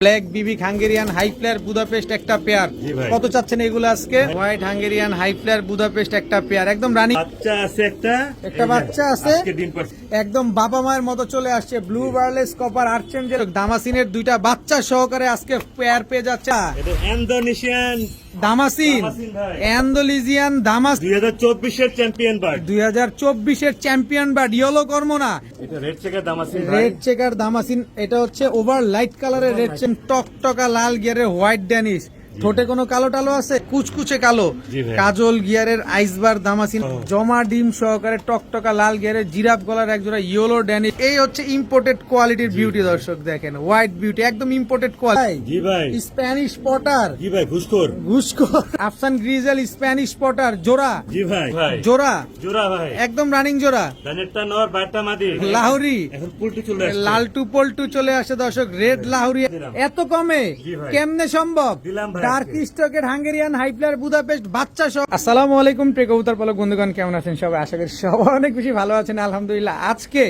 Black BB Hungarian high flyer Budapest একটা pair কত চাচ্ছেন এগুলো আজকে? White Hungarian high flyer Budapest একটা পেয়ার একদম রানিং বাচ্চা আছে একটা বাচ্চা আছে আজকে ডিম পারছে একদম বাবা মায়ের মতো চলে আসছে ব্লু বার্লেস কপার আর্চেঞ্জেল দামাসিনের দুইটা বাচ্চা সহকারে আজকে পেয়ার পেয়ে যাচ্ছে এটা ইন্দোনেশিয়ান দামাসিন ভাই। অ্যান্ডোলিজিয়ান দামাস 2024 এর চ্যাম্পিয়ন বার্ড 2024 এর চ্যাম্পিয়ন বার্ড ইয়েলো কর্ম না এটা রেড চেকার দামাসিন ভাই রেড চেকার দামাসিন এটা হচ্ছে ওভার লাইট কালারের রেড চেন টকটকা লাল গিয়ারের হোয়াইট ড্যানিশ ঠোঁটে কোনো কালো টালো আছে কুচকুচে কালো জি ভাই। কাজল গিয়ারের আইসবার দামাসিন জমা ডিম সহকারে টকটকা লাল গিয়ারের জিরাফ গলার একজোড়া ইয়েলো ড্যানিশ এই হচ্ছে ইম্পোর্টেড কোয়ালিটির বিউটি দর্শক দেখেন হোয়াইট বিউটি একদম ইম্পোর্টেড কোয়ালিটি জি ভাই স্প্যানিশ পটার জি ভাই ঘুষখোর ঘুষখোর আফসান গ্রিজেল স্প্যানিশ পটার জোড়া জি ভাই জোড়া জোড়া ভাই একদম রানিং জোড়া ডানেরটা নর বাইরটা মাদি লাহুরি এখন পুলটি চলে আসছে লালটু পল্টু চলে আসে দর্শক রেড লাহুরি এত কমে জি ভাই। কেমনে সম্ভব? দিলাম ভাই ডার্ক আজকে। স্টকের হাঙ্গেরিয়ান হাই ফ্লায়ার বুদাপেস্ট বাচ্চা সহ। আসসালামু আলাইকুম প্রিয় কবুতর পালক বন্ধুগণ, কেমন আছেন সবাই? আশা করি সবাই অনেক বেশি ভালো আছেন আলহামদুলিল্লাহ। আজকে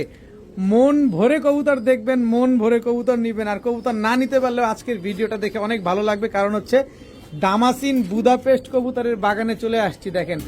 মন ভরে কবুতর দেখবেন, মন ভরে কবুতর নিবেন, আর কবুতর না নিতে পারলেও আজকের ভিডিওটা দেখে অনেক ভালো লাগবে, কারণ হচ্ছে দামাসিন বুদাপেস্ট কবুতরের বাগানে চলে আসছি। দেখেন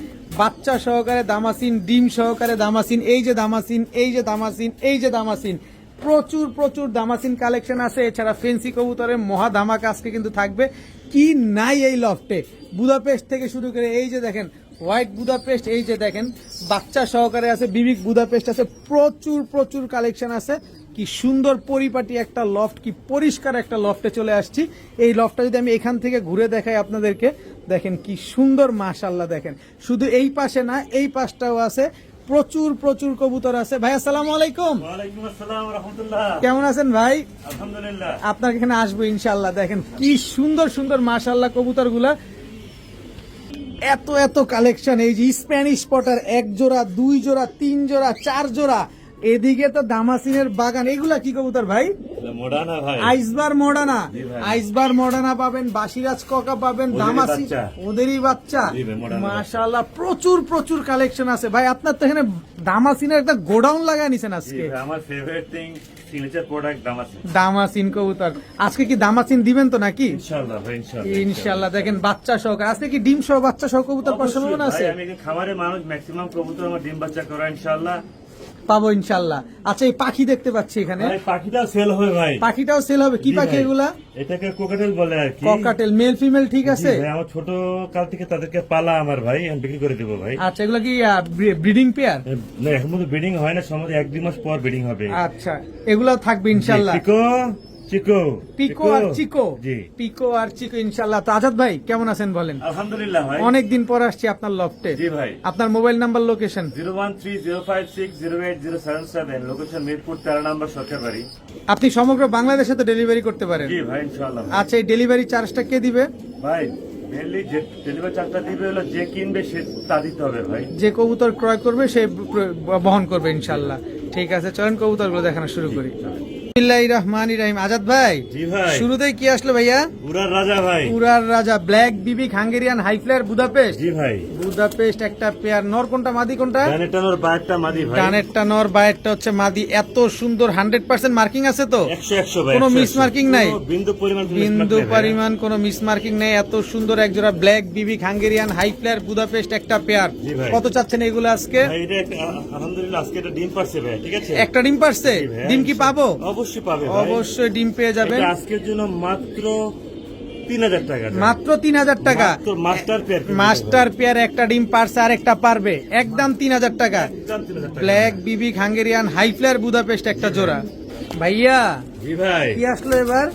বাচ্চা সহকারে দামাসিন, ডিম সহকারে দামাসিন, এই যে দামাসিন, এই যে দামাসিন, এই যে দামাসিন, প্রচুর প্রচুর দামাসিন কালেকশন আছে। এছাড়া ফেন্সি কবুতরের মহা ধামাকা আজকে কিন্তু থাকবে। কি নাই এই লফটে, বুদাপেস্ট থেকে শুরু করে এই যে দেখেন হোয়াইট বুদাপেস্ট, এই যে দেখেন বাচ্চা সহকারে আছে, বিবিক বুদাপেস্ট আছে, প্রচুর প্রচুর কালেকশন আছে। কি সুন্দর পরিপাটি একটা লফট, কি পরিষ্কার একটা লফটে চলে আসছি। এই লফটটা যদি আমি এখান থেকে ঘুরে দেখাই আপনাদেরকে, দেখেন কি সুন্দর মাশাআল্লাহ। দেখেন শুধু এই পাশে না, এই পাশটাও আছে, প্রচুর প্রচুর কবুতর আছে। ভাই আসসালামু আলাইকুম। ওয়ালাইকুম আসসালাম ওয়া রাহমাতুল্লাহ। কেমন আছেন ভাই? আলহামদুলিল্লাহ। আপনার এখানে আসবো ইনশাআল্লাহ। দেখেন কি সুন্দর সুন্দর মাশাআল্লাহ কবুতর গুলা, এত এত কালেকশন। এই যে স্প্যানিশ পটার এক জোড়া, দুই জোড়া, তিন জোড়া, চার জোড়া, এদিকে তো দামাসিনের বাগান। এগুলা কি কবুতর ভাই? এটা মোডানা ভাই আইসবার মডানা, জি ভাই। আইসবার মডানা পাবেন, বাসিরাজ ককা পাবেন, ওদেরই দামাসি বাচ্চা। ওদেরই বাচ্চা। জি ভাই, মডানা মাশাআল্লাহ প্রচুর প্রচুর কালেকশন আছে ভাই। আপনার তো এখানে দামাসিনের একটা গোডাউন লাগায় নিছেন জি আজকে। ভাই, আমার ফেভারিট থিং সিগনেচার প্রোডাক্ট দামাসিন। দামাসিন কবুতর আজকে কি দামাসিন দিবেন তো নাকি? ইনশাআল্লাহ ভাই ইনশাআল্লাহ। ইনশাআল্লাহ। দেখেন বাচ্চা সহকারে আজকে কি ডিম সহ বাচ্চা সহ কবুতর পাওয়ার অবশ্যই সম্ভাবনা আছে? ভাই, আমি এখানে খামারে মানুষ ম্যাক্সিমাম কবুতর আমার ডিম বাচ্চা করা ইনশাআল্লাহ পাবো ইনশাআল্লাহ। আচ্ছা এই পাখি দেখতে পাচ্ছি এখানে, ভাই। পাখিটাও সেল হবে ভাই। পাখিটাও সেল হবে? কি জি পাখি ভাই। এগুলা? এটাকে কোকাটেল বলে আর কি। ককাটেল মেল ফিমেল ঠিক জি আছে? ভাই, আমার ছোট কাল থেকে তাদেরকে পালা আমার ভাই, আমি বিক্রি করে দেবো ভাই। আচ্ছা এগুলা কি ব্রিডিং পেয়ার? না এখন মধ্যে ব্রিডিং হয় না, সম্ভবত 1-2 মাস পর ব্রিডিং হবে। আচ্ছা এগুলা থাকবে ইনশাআল্লাহ। চিকো চিকো পিকো আর চিকো, জি। পিকো আর চিকো ইনশাআল্লাহ। তো আজাদ ভাই কেমন আছেন বলেন? আলহামদুলিল্লাহ ভাই। অনেকদিন পর আসছি আপনার লফটে। জি ভাই। আপনার mobile number location? 013056080077, location Mirpur 13 নম্বর সরকার বাড়ি। আপনি সমগ্র বাংলাদেশে তো ডেলিভারি করতে পারেন। জি ভাই ইনশাআল্লাহ ভাই। আচ্ছা এই ডেলিভারি চার্জটা কে দিবে? ভাই মেনলি যে ডেলিভারি চার্জটা দিবে হলো যে কিনবে সে তা দিতে হবে ভাই। যে কবুতর ক্রয় করবে সে বহন করবে ইনশাআল্লাহ। ঠিক আছে চলেন কবুতরগুলো দেখানো শুরু করি। বিসমিল্লাহির রহমানির রহিম। আজাদ ভাই জি ভাই। শুরুতেই কি আসলো ভাইয়া? উড়ার রাজা ভাই। উড়ার রাজা black BB Hungarian high flyer Budapest. জি ভাই। বুদাপেস্ট একটা পেয়ার, নর কোনটা মাদি কোনটা? ডানেরটা নর বাইরটা মাদি ভাই। ডানেরটা নর বাইরটা হচ্ছে মাদি। এত সুন্দর 100% মার্কিং আছে তো? 100 ভাই। কোনো 100 মিস মার্কিং নাই? কোনো বিন্দু পরিমাণ কোনো বিন্দু mismark নেই ভাই। পরিমাণ কোনো মিস মার্কিং নেই। এত সুন্দর একজোড়া black BB Hungarian high flyer Budapest একটা পেয়ার জি ভাই। কত চাচ্ছেন এগুলো আজকে? ভাই এটা আলহামদুলিল্লাহ আজকে এটা ডিম পারছে ভাই, ঠিক আছে? একটা ডিম পারছে? জি ভাই, ডিম কি পাবো? অবশ্যই পাবে ভাই। অবশ্যই ডিম পেয়ে যাবেন। এটা আজকের জন্য মাত্র 3000 টাকা। মাত্র 3000 টাকা। মাত্র মাস্টার পেয়ার। মাস্টার পেয়ার একটা ডিম পারছে আর একটা পারবে, একদম 3000 টাকা। একদম 3000 টাকা। Black BB Hungarian high flyer Budapest একটা জোড়া। ভাইয়া জি ভাই। কি আসলো এবার?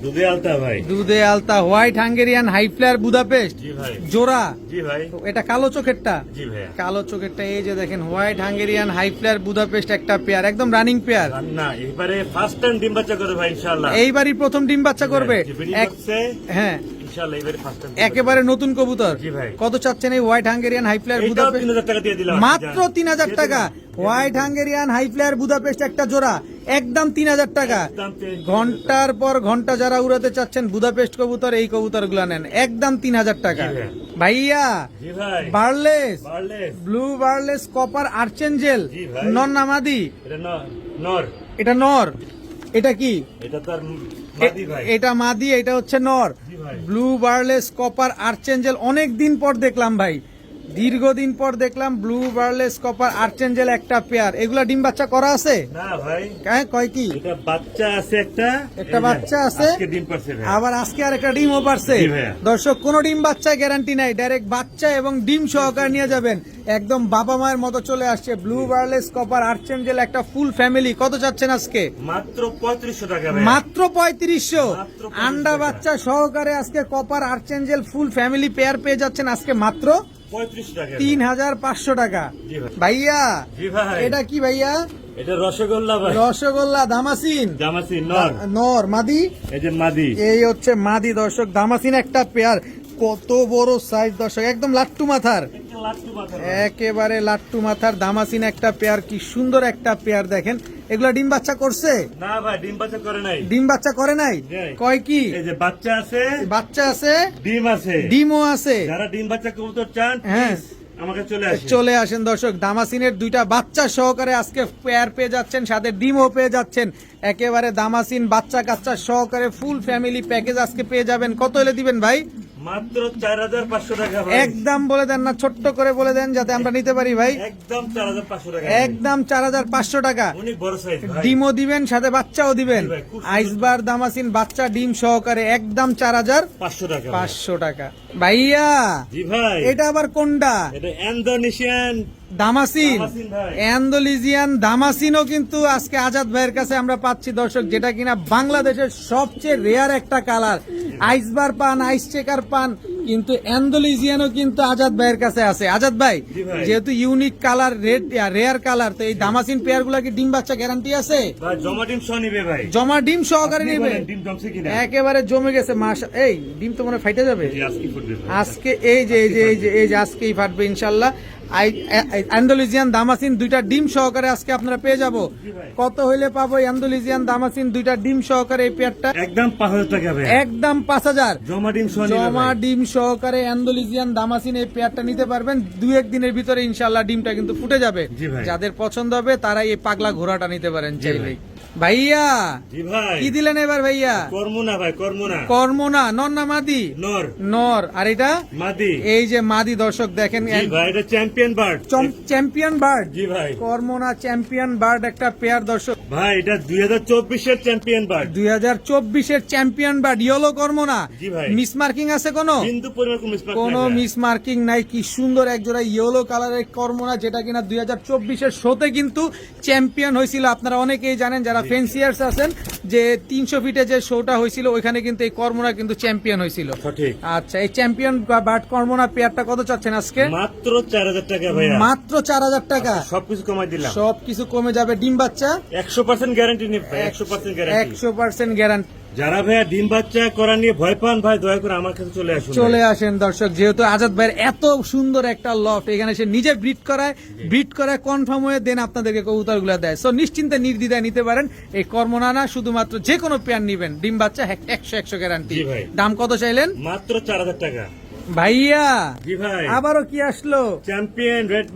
দুধে আলতা ভাই। দুধে আলতা white Hungarian high flyer Budapest জি ভাই। জোড়া। জি ভাই। তো এটা কালো চোখেরটা? জি ভাই। কালো চোখেরটা এই যে দেখেন white Hungarian high flyer Budapest একটা পেয়ার, একদম রানিং পেয়ার। না এবারে ফার্স্ট টাইম ডিম বাচ্চা করে ভাই ইনশাআল্লাহ। এইবারই প্রথম ডিম বাচ্চা করবে। জি, breeding করছে। হ্যাঁ ইনশাআল্লাহ এবারে ফার্স্ট টাইম। একেবারে নতুন কবুতর। জি ভাই। কত চাচ্ছেন এই হোয়াইট হাঙ্গেরিয়ান হাই ফ্লায়ার এটাও বুদাপেস্ট? 3000 টাকা দিয়ে দিলাম। মাত্র 3000 টাকা। White Hungarian high flyer Budapest একটা জোড়া, একদম 3000 টাকা। একদম 3000 ঘন্টার পর ঘন্টা যারা উড়াতে চাচ্ছেন বুদাপেস্ট কবুতর, এই কবুতর গুলা নেন, একদম 3000 টাকা। জি ভাই। ভাইয়া জি ভাই। বার্লেস, বার্লেস। ব্লু বার্লেস কপার আর্চেঞ্জেল, জি ভাই। নর নামাদি, এটা নর। এটা নর, এটা কি? এটা তার মাদি ভাই। এটা মাদি, এটা হচ্ছে নর। জি ভাই। ব্লু বার্লেস কপার আর্চেঞ্জেল, অনেক দিন পর দেখলাম ভাই, দীর্ঘদিন পর দেখলাম ব্লু বার্লেস কপার আর্চেঞ্জেল একটা পেয়ার। এগুলা ডিম বাচ্চা করা আছে? না ভাই, হ্যাঁ, কয় কি? এটা বাচ্চা আছে একটা। একটা এই যে, বাচ্চা আছে। আজকে ডিম পারছে ভাই। আবার আজকে আর একটা ডিমও পারছে। জি ভাইয়া। দর্শক, কোনো ডিম বাচ্চা গ্যারান্টি নাই, ডাইরেক্ট বাচ্চা এবং ডিম সহকারে নিয়ে যাবেন। একদম বাবা মায়ের মতো চলে আসছে ব্লু বার্লেস কপার আর্চেঞ্জেল একটা ফুল ফ্যামিলি। কত চাচ্ছেন আজকে? মাত্র 3500 টাকা ভাই। মাত্র 3500। মাত্র 3500 আন্ডা টাকা। বাচ্চা সহকারে আজকে copper archangel full family pair পেয়ে যাচ্ছেন আজকে মাত্র 3500 টাকা। 3500 টাকা। জি ভাই। ভাইয়া, জি ভাই। এটা কি ভাইয়া? এটা রসগোল্লা ভাই। রসগোল্লা দামাসিন। জামাসি নর। নর মাদি। এই যে মাদি। এই হচ্ছে মাদি দর্শক, দামাসিন একটা পেয়ার। কত বড় সাইজ দর্শক, একদম লাট্টু মাথার, একটা লাট্টু মাথা ভাই। একেবারে লাট্টু মাথার দামাসিন একটা পেয়ার। কি সুন্দর একটা পেয়ার দেখেন। এগুলা ডিম বাচ্চা করছে? না ভাই, ডিম বাচ্চা করে নাই। ডিম বাচ্চা করে নাই? জি। কয় কি? এই যে বাচ্চা আছে, বাচ্চা আছে, ডিম আছে। ডিমও আছে। যারা ডিম বাচ্চা কবুতর চান, হ্যাঁ। please আমাকে চলে আসে। চলে আসেন দর্শক, দামাসিনের দুইটা বাচ্চা সহকারে আজকে পেয়ার পেয়ে যাচ্ছেন, সাথে ডিমও পেয়ে যাচ্ছেন। একেবারে দামাসিন বাচ্চা কাচ্চা সহকারে ফুল ফ্যামিলি প্যাকেজ আজকে পেয়ে যাবেন। কত হলে দিবেন ভাই? মাত্র 4500 টাকা ভাই। একদম বলে দেন না, ছোট্ট করে বলে দেন যাতে আমরা নিতে পারি ভাই। একদম 4500 টাকা। একদম 4500 টাকা। অনেক বড় সাইজ ভাই। ডিমও দিবেন, সাথে বাচ্চাও দিবেন। জি ভাই, খুব সুন্দর। আইসবার দামাসিন বাচ্চা ডিম সহকারে একদম 4500 500 টাকা ভাই। টাকা। ভাইয়া, জি ভাই। এটা আবার কোনটা? এটা ইন্দোনেশিয়ান দামাসিন। দামাসিন ভাই। অ্যান্ডোলিজিয়ান দামাসিনও কিন্তু আজকে আজাদ ভাইয়ের কাছে আমরা পাচ্ছি দর্শক, যেটা কিনা বাংলাদেশের সবচেয়ে রেয়ার একটা কালার। আইসবার পান, আইস চেকার পান, কিন্তু অ্যান্ডোলিজিয়ানও কিন্তু আজাদ ভাইয়ের কাছে আছে। আজাদ ভাই, জি ভাই। যেহেতু ইউনিক কালার, রেয়ার কালার, তো এই দামাসিন পেয়ার গুলা কি ডিম বাচ্চা গ্যারান্টি আছে? ভাই জমা ডিম সহ নিবে ভাই। জমা ডিম সহকারে আপনি নেবে? বলেন, ডিম জমছে কিনা? একেবারে জমে গেছে মাসা। এই ডিম তো মনে হয় ফাইটে যাবে জি, আজকে ফুটবে ভাই। আজকে। এই যে আজকেই ফাটবে ইনশাল্লাহ। অ্যান্ডোলিজিয়ান দামাসিন দুইটা ডিম সহকারে আজকে আপনারা পেয়ে যাব। কত হইলে পাবো অ্যান্ডোলিজিয়ান দামাসিন দুইটা ডিম সহকারে এই পেয়ারটা? একদম 5000 টাকা ভাই। একদম 5000। জমা ডিম সহ নিবে জমা ভাই। ডিম সহকারে অ্যান্ডোলিজিয়ান দামাসিন এই পেয়ারটা নিতে পারবেন। 2-1 দিনের ভিতরে ইনশাল্লাহ ডিমটা কিন্তু ফুটে যাবে। জি ভাই। যাদের পছন্দ হবে তারাই এই পাগলা ঘোড়াটা নিতে পারেন জি চাইলেই। ভাই। ভাইয়া, জি ভাই। কি দিলেন এবার ভাইয়া? কর্মনা ভাই, কর্মনা। কর্মনা নর না মাদি? নর। নর। আর এটা? মাদি। এই যে মাদি দর্শক দেখেন, জি ভাই, এটা চ্যাম্পিয়ন বার্ড। Champion bird. জি ভাই। কর্মনা চ্যাম্পিয়ন বার্ড একটা পেয়ার দর্শক। ভাই এটা 2024 এর চ্যাম্পিয়ন বার্ড। 2024-এর চ্যাম্পিয়ন বার্ড, ইয়েলো কর্মনা। জি ভাই। মিস মার্কিং আছে কোনো? বিন্দু পরিমাণ কোনো মিসমার্ক কোনো নাই ভাই। মিস মার্কিং নাই। কি সুন্দর একজোড়া ইয়েলো কালারের কর্মনা, যেটা কিনা 2024-এর শোতে কিন্তু চ্যাম্পিয়ন হয়েছিল। আপনারা অনেকেই জানেন যারা ফেন্সিয়ার্স আছেন, যে 300 ফিটে যে শোটা হয়েছিল ওইখানে কিন্তু এই কর্মনা কিন্তু চ্যাম্পিয়ন হয়েছিল। সঠিক। আচ্ছা, এই চ্যাম্পিয়ন বার্ড কর্মনা পেয়ারটা কত চাচ্ছেন আজকে? মাত্র 4000 টাকা ভাইয়া। মাত্র 4000 টাকা। সবকিছু কমাই দিলাম। সবকিছু কমে যাবে। ডিম বাচ্চা 100% গ্যারান্টি নিব ভাই, 100% গ্যারান্টি। 100% গ্যারান্টি। যারা ভাইয়া ডিম বাচ্চা করা নিয়ে ভয় পান ভাই, দয়া করে আমার কাছে চলে আসুন। চলে ভাই। আসেন দর্শক, যেহেতু আজাদ ভাইয়ের এত সুন্দর একটা লফট, এখানে সে নিজে ব্রিড করায় কনফার্ম হয়ে দেন আপনাদেরকে কবুতর গুলা দেয়। সো নিশ্চিন্তে নির্দ্বিধায় নিতে পারেন এই কর্মনা না, শুধুমাত্র যে কোনো পেয়ার নিবেন ডিম বাচ্চা 100 গ্যারান্টি। জি ভাই। দাম কত চাইলেন মাত্র 4000 টাকা। ভাইয়া? জি ভাই। আবারও কি আসলো? Champion red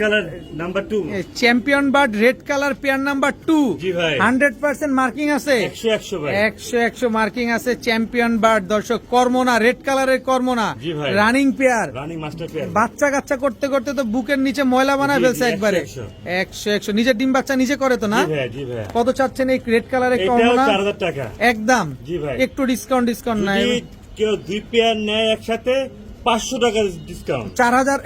colour number 2। Champion bird red colour pair number 2। জি ভাই। 100% মার্কিং আছে? 100 ভাই। 100 মার্কিং আছে। চ্যাম্পিয়ন বার্ড দর্শক, কর্মনা রেড কালারের কর্মনা, জি ভাই। Running pair. Running master pair. বাচ্চা কাচ্চা করতে করতে তো বুকের নিচে ময়লা বানায় জি, ফেলছে জি, একবারে। 100 নিজের ডিম বাচ্চা নিজে করে তো না? জি ভাই, জি ভাই। কত চাচ্ছেন এই রেড কালারের এটাও কর্মনা? 4000 টাকা। একদম। জি ভাই। একটু ডিসকাউন্ট নাই? যদি কেউ 2 পেয়ার নেয় একসাথে 500 টাকা ডিসকাউন্ট। 4000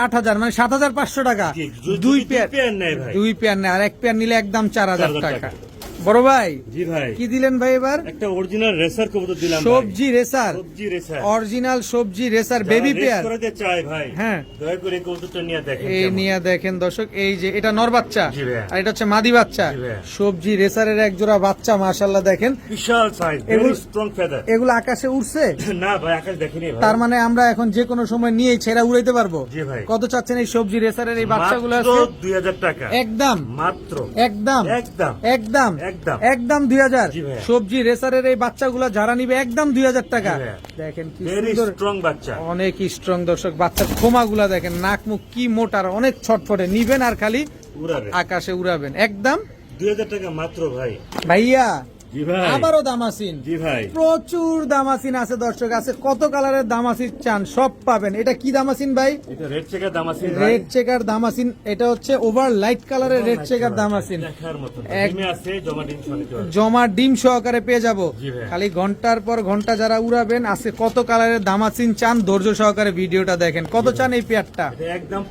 8000 মানে 7500 টাকা। জি, যদি 2 2 পেয়ার নেয় ভাই। 2 পেয়ার নেয়, আর 1 পেয়ার নিলে একদম 4000 4000 টাকা। টাকা। বড় ভাই, জি ভাই। কি দিলেন ভাই এবার? একটা অরিজিনাল রেসার কবুতর দিলাম ভাই। সবজি রেসার। সবজি রেসার। অরিজিনাল সবজি রেসার বেবি পেয়ার। করাতে চাই ভাই। হ্যাঁ। দয়া করে এই কবুতরটা নিয়ে দেখেন। এই কেমন। নিয়ে দেখেন দর্শক, এই যে এটা নর বাচ্চা, জি ভাইয়া। আর এটা হচ্ছে মাদি বাচ্চা। জি ভাইয়া। সবজি রেসারের এক জোড়া বাচ্চা, মাশাআল্লাহ দেখেন। বিশাল সাইজ, ভেরি এগুলো- স্ট্রং ফেদার। এগুলো আকাশে উড়ছে? না ভাই, আকাশ দেখিনি ভাই। তার মানে আমরা এখন যে কোনো সময় নিয়ে ছেড়া উড়াইতে পারবো। জি ভাই। কত চাচ্ছেন এই সবজি রেসারের এই বাচ্চাগুলো মাত্র আছে? 2000 টাকা। একদম মাত্র একদম একদম একদম একদম। একদম 2000। জি ভাইয়া। সবজি রেসারের এই বাচ্চাগুলো যারা নিবে একদম 2000 টাকা। জি ভাইয়া। দেখেন কি ভেরি সুন্দর, স্ট্রং বাচ্চা। অনেক স্ট্রং দর্শক। বাচ্চার খোমাগুলা দেখেন, নাক মুখ কি মোটার, অনেক ছটফটে। নিবেন আর খালি উড়াবে। আকাশে উড়াবেন। একদম 2000 টাকা মাত্র ভাই। ভাইয়া, জি ভাই। আবারও দামাসিন। জি ভাই। প্রচুর দামাসিন আছে দর্শক, আছে কত কালারের দামাসিন চান সব পাবেন। এটা কি দামাসিন ভাই? এটা রেড চেকার দামাসিন ভাই। রেড চেকার দামাসিন, এটা হচ্ছে ওভার লাইট কালারের রেড চেকার দামাসিন। দেখার মতো এক- ডিমে আছে জমা ডিম শনিতে আছে। জমা ডিম সহকারে পেয়ে যাব। জি ভাই। খালি ঘন্টার পর ঘন্টা যারা উড়াবেন, আছে কত কালারের দামাসিন চান ধৈর্য সহকারে ভিডিওটা দেখেন। কত চান এই পেয়ারটা? এটা একদম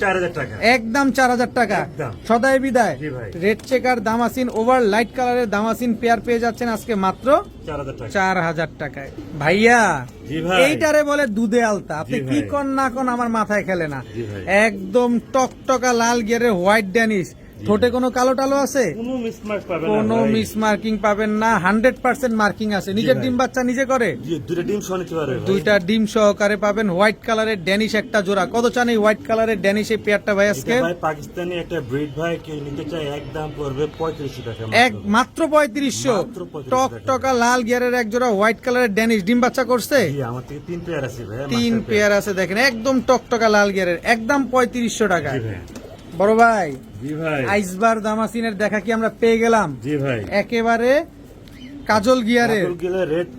4000 টাকা। একদম 4000 টাকা। একদম। সদাই বিদায়। জি ভাই। রেড চেকার দামাসিন ওভার লাইট কালারের দামাসিন পেয়ার পেয়ে যাচ্ছেন আজকে মাত্র 4000 টাকা। 4000 টাকায়। ভাইয়া জি ভাই। এইটারে বলে দুধে আলতা, আপনি জি কি ভাই। কর না কোন আমার মাথায় খেলে না। জি ভাই। একদম টকটকা লাল গিয়ারের হোয়াইট ড্যানিশ, ঠোঁটে কোনো কালো টালো আছে? কোনো মিসমার্ক পাবে না কোনো ভাই। মিস মার্কিং পাবেন না, 100% মার্কিং আছে। নিজের ভাই। ডিম বাচ্চা নিজে করে, জি, দুটো ডিম শনিতে পারে ভাই। দুইটা ডিম সহকারে পাবেন। হোয়াইট কালারের ড্যানিশ একটা জোড়া। কত চান এই হোয়াইট কালারের ড্যানিশ এই পেয়ারটা ভাই আজকে? এটা ভাই পাকিস্তানি একটা ব্রিড ভাই, কে নিতে চায় একদম পড়বে 3500 টাকা এক মাত্র 3500। মাত্র 3500 টকটকা লাল গিয়ারের এক জোড়া হোয়াইট কালারের ড্যানিশ ডিম বাচ্চা করছে। জি, আমার থেকে 3 পেয়ার আছে ভাই। 3 মাস্টার পেয়ার আছে দেখেন, একদম টকটকা লাল গিয়ারের, একদম 3500 টাকা। জি ভাই। বড় ভাই, জি ভাই। আইসবার দামাসিনের দেখা কি আমরা পেয়ে গেলাম? জি ভাই। একেবারে কাজল গিয়ারের, কাজল গেলে রেড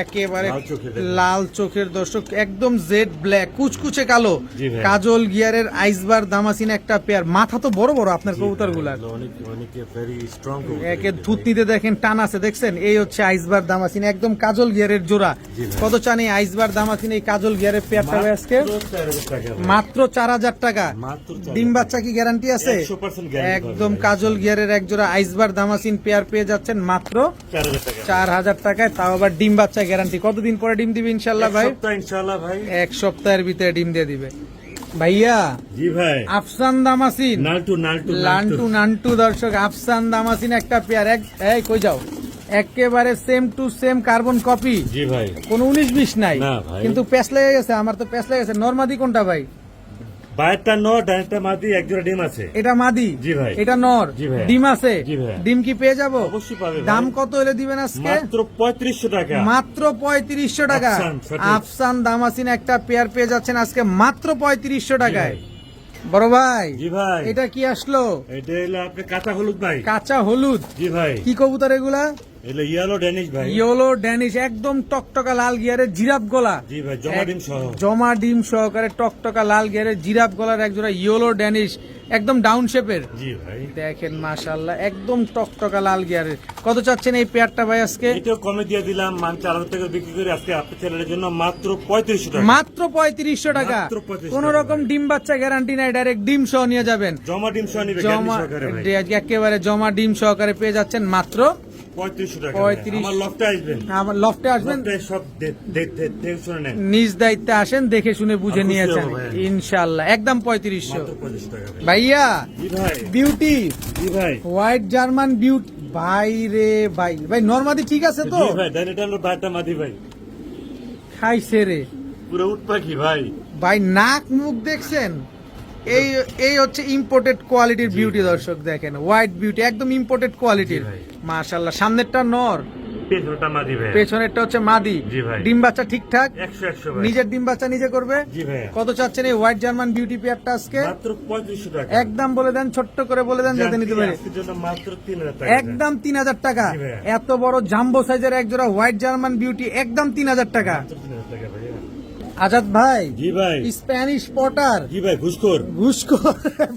একেবারে লাল চোখের দেখুন। লাল চোখের দর্শক, একদম জেড ব্ল্যাক কুচকুচে কালো জি ভাই। কাজল গিয়ারের আইসবার দামাসিন একটা পেয়ার। মাথা তো বড় বড় আপনার কবুতর গুলার, অনেক ভেরি স্ট্রং একে থুতনিতে দেখেন টান আছে দেখছেন। এই হচ্ছে আইসবার দামাসিন, একদম কাজল গিয়ারের জোড়া। জি ভাই। কত চান এই আইসবার দামাসিন এই কাজল গিয়ারের পেয়ারটা ভাই আজকে? মাত্র 4000 টাকা। মাত্র 4000 ডিম বাচ্চা কি গ্যারান্টি আছে? 100% guarantee একদম পাবেন। কাজল গিয়ারের এক জোড়া আইসবার দামাসিন পেয়ার পেয়ে যাচ্ছেন মাত্র 4000 টাকা। 4000 টাকায়, তাও আবার ডিম বাচ্চা গ্যারান্টি। কতদিন পরে ডিম দিবে ইনশাল্লাহ ভাই? এক সপ্তাহ ইনশাআল্লাহ ভাই। এক সপ্তাহের ভিতরে ডিম দিয়ে দিবে। ভাইয়া জি ভাই। আফসান দামাসিন, নালটু লান্টু নান্টু দর্শক, আফসান দামাসিন একটা পেয়ার। এই কই যাও, একেবারে same to same carbon copy, জি ভাই। কোনো 19-20 নাই। না ভাই। কিন্তু প্যাচ লেগে গেছে, আমার তো প্যাচ লেগে গেছে। নরমাদি কোনটা ভাই? বাইরটা নর, ডাইরেক্টটা মাদি, এক জোড়া ডিম আছে। এটা মাদি। জি ভাই। এটা নর। জি ভাই। ডিম আছে। জি ভাই। ডিম কি পেয়ে যাবো? অবশ্যই পাবে ভাই। দাম কত হলে দিবেন আজকে? মাত্র 3500 টাকা। মাত্র 3500 টাকা। আফসান, সঠিক। আফসান দামাসিন একটা পেয়ার পেয়ে যাচ্ছেন আজকে মাত্র 3500 টাকায়। জি বড় ভাই, জি ভাই। এটা কি আসলো? এটা হলো আপনি কাঁচা হলুদ ভাই। কাঁচা হলুদ। জি ভাই। কি কবুতর এগুলা? এলো ইয়েলো ড্যানিশ ভাই। ইয়েলো ড্যানিশ, একদম টকটকা লাল গিয়ারের জিরাফ গলা। জি ভাই, জমা ডিম সহ। জমা ডিম সহকারে টকটকা লাল গিয়ারের জিরাফ গলার এক জোড়া ইয়েলো ড্যানিশ, একদম ডাউন শেপের। জি ভাই। দেখেন মাশাআল্লাহ, একদম টকটকা লাল গিয়ারের। কত চাচ্ছেন এই পেয়ারটা ভাই আজকে? এটাও কমে দিয়ে দিলাম, মান 4000 টাকা বিক্রি করে আজকে আপনার চ্যানেলের জন্য মাত্র 3500 টাকা। মাত্র 3500 টাকা। মাত্র 3500 কোন টাকা রকম ভাই। ডিম বাচ্চা গ্যারান্টি নাই, ডাইরেক্ট ডিম সহ নিয়ে যাবেন। জমা ডিম সহ নিবে জমা সহকারে ভাই। একেবারে জমা ডিম সহকারে পেয়ে যাচ্ছেন মাত্র 3500 টাকা। 35 আমার লফটে আসবেন। আমার লফটে আসবেন, লফটে সব দেখে শুনে নেন। নিজ দায়িত্বে আসেন, দেখে শুনে বুঝে আর খুশি নিয়েছেন হবো ভাই। ইনশাআল্লাহ। একদম 3500। মাত্র 3500 টাকা ভাই। ভাইয়া জি ভাই। বিউটি জি ভাই। হোয়াইট জার্মান বিউটি, ভাই রে ভাই, ভাই নরমাদি ঠিক আছে তো? জি ভাই, ডাইরেক্ট হলো বাইরটা মাদি ভাই। খাইছে রে পুরো উট পাখি ভাই। ভাই, নাক মুখ দেখছেন? এই এই হচ্ছে ইম্পোর্টেড কোয়ালিটির বিউটি দর্শক, দেখেন হোয়াইট বিউটি, একদম ইম্পোর্টেড কোয়ালিটির। জি ভাই। মাশাআল্লাহ। সামনেরটা নর, পেছনটা মাদি ভাই। পেছনেরটা হচ্ছে মাদি। জি ভাই। ডিম বাচ্চা ঠিকঠাক? 100 ভাই। নিজের ডিম বাচ্চা নিজে করবে? জি ভাই। কত চাচ্ছেন এই হোয়াইট জার্মান বিউটি পেয়ারটা আজকে? মাত্র 3500 টাকা। একদম বলে দেন, ছোট্ট করে বলে দেন যাতে নিতে পারে। আজকের জন্য মাত্র 3000 টাকা। একদম 3000 টাকা। জি ভাই। এত বড় জাম্বো সাইজের এক জোড়া হোয়াইট জার্মান বিউটি, একদম 3000 টাকা। মাত্র 3000 টাকা ভাই। আজাদ ভাই, জি ভাই। স্প্যানিশ পটার, জি ভাই, ঘুষখোর। ঘুষখোর,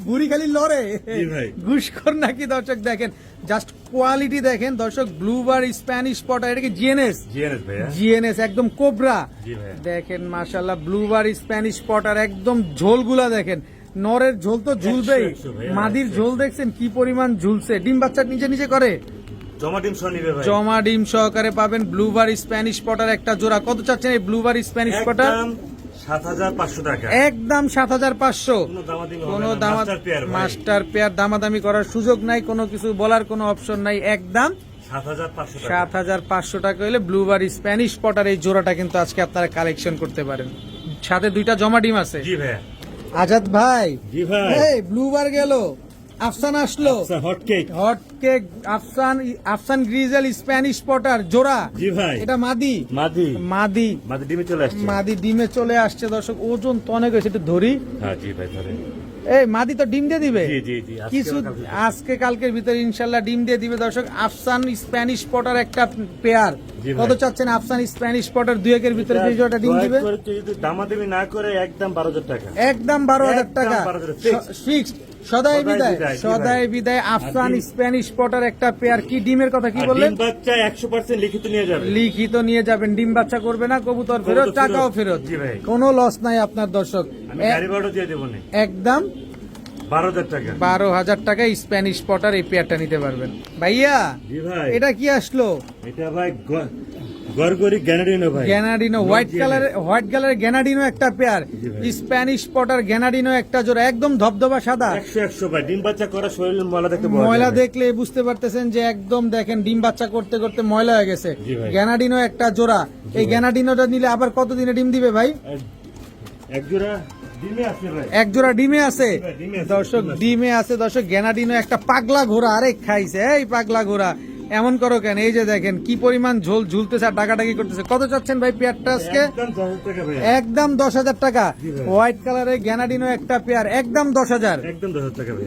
বুড়ি খালি লড়ে। জি ভাই। ঘুষখোর নাকি দর্শক দেখেন, জাস্ট কোয়ালিটি দেখেন দর্শক। ব্লুবার স্প্যানিশ পটার, এটা কি জিএনএস? জিএনএস ভাইয়া। জিএনএস একদম কোবরা। জি ভাই। দেখেন মাশাআল্লাহ, ব্লুবার স্প্যানিশ পটার, একদম ঝোলগুলা দেখেন। নরের ঝোল তো ঝুলবেই, 100 ভাইয়া, মাদির 100 ঝোল দেখছেন কি পরিমাণ ঝুলছে। ডিম বাচ্চা নিজে নিজে করে, জমা ডিম সহ নিবে ভাই। জমা ডিম সহকারে পাবেন ব্লুবার স্প্যানিশ পটার একটা জোড়া। কত চাচ্ছেন এই ব্লুবার স্প্যানিশ পটার? একদম 7500 টাকা। একদম 7500। কোনো দামাদামি হবে কোনো না, মাস্টার পেয়ার ভাই। মাস্টার পেয়ার, দামাদামি করার সুযোগ নাই, কোনো কিছু বলার কোনো অপশন নাই। একদম 7500 টাকা। 7500 টাকা হলে ব্লুবার স্প্যানিশ পটার এই জোড়াটা কিন্তু আজকে আপনারা কালেকশন করতে পারেন। সাথে দুইটা জমা ডিম আছে। জি ভাই। আজাদ ভাই, জি ভাই। এই ব্লুবার গেল, আফসান আসলো। আচ্ছা, hot cake. Hot cake Afsan grizzle Spanish pouter জোড়া। জি ভাই। এটা মাদি। মাদি। মাদি মাদি ডিমে চলে আসছে। মাদি ডিমে চলে আসছে দর্শক। ওজন তো অনেক হয়েছে, একটু ধরি। হ্যাঁ জি ভাই, ধরে। এই মাদি তো ডিম দিয়ে দিবে জি জি জি আজকে কিছু বা কালকে। আজকে কালকের ভিতরে ইনশাল্লাহ ডিম দিয়ে দিবে দর্শক। আফসান স্প্যানিশ পটার একটা পেয়ার জি ভাই। কত চাচ্ছেন আফসান স্প্যানিশ পটার দুই একের ভিতরে যে জোড়াটা ডিম দয়া দিবে করে কেউ যদি দামাদামি না করে একদম 12,000 টাকা। একদম 12,000 টাকা একদম 12,000 fixed। ফিক্সড। সদাই বিদায় বিদায়, জি সদাই ভাই। বিদায় আফসান আর ডিম- স্প্যানিশ পটার একটা পেয়ার। কি ডিমের কথা কি আর বললেন? ডিম বাচ্চা 100% লিখিত নিয়ে যাবে। লিখিত নিয়ে যাবেন, ডিম বাচ্চা করবে না, কবুতর ফেরত, কবুতর টাকাও ফেরত। ফেরত, জি ভাই। কোনো লস নাই আপনার দর্শক। আমি গাড়ি ভাড়া দিয়ে দেবো না। একদম 12,000 টাকা। 12,000 টাকায় স্প্যানিশ পটার এই পেয়ারটা নিতে পারবেন। ভাইয়া জি ভাই। এটা কি আসলো? এটা ভাই গরগরি গ্যানাডিনো ভাই। গ্যানাডিনো হোয়াইট কালারের গ্যানাডিনো একটা পেয়ার, জি ভাই। স্প্যানিশ পটার গ্যানাডিনো একটা জোড়া, একদম ধবধবা সাদা। 100 ভাই। ডিম বাচ্চা করা শরীরের ময়লা দেখতে পাওয়া ময়লা যাবে। দেখলে বুঝতে পারতেছেন যে একদম দেখেন ডিম বাচ্চা করতে করতে ময়লা হয়ে গেছে। জি ভাই। গ্যানাডিনো একটা জোড়া। এই গ্যানাডিনোটা নিলে আবার কতদিনে ডিম দিবে ভাই? এক জোড়া ডিমে আছে ভাই। এক জোড়া ডিমে আছে ভাই, ডিমে আছে, দর্শক, ডিমে আছে। ডিমে আছে দর্শক। গ্যানাডিনো একটা পাগলা ঘোড়া, আরে খাইছে এই পাগলা ঘোড়া, এমন করো কেন? এই যে দেখেন কি পরিমাণ ঝোল ঝুলতেছে আর ডাকাডাকি করতেছে। কত চাচ্ছেন ভাই পেয়ারটা আজকে? একদম 10,000 টাকা ভাই। একদম 10,000 টাকা। জি ভাই। হোয়াইট কালারের গ্যানাডিনো একটা পেয়ার, একদম 10,000। একদম 10,000 টাকা ভাই।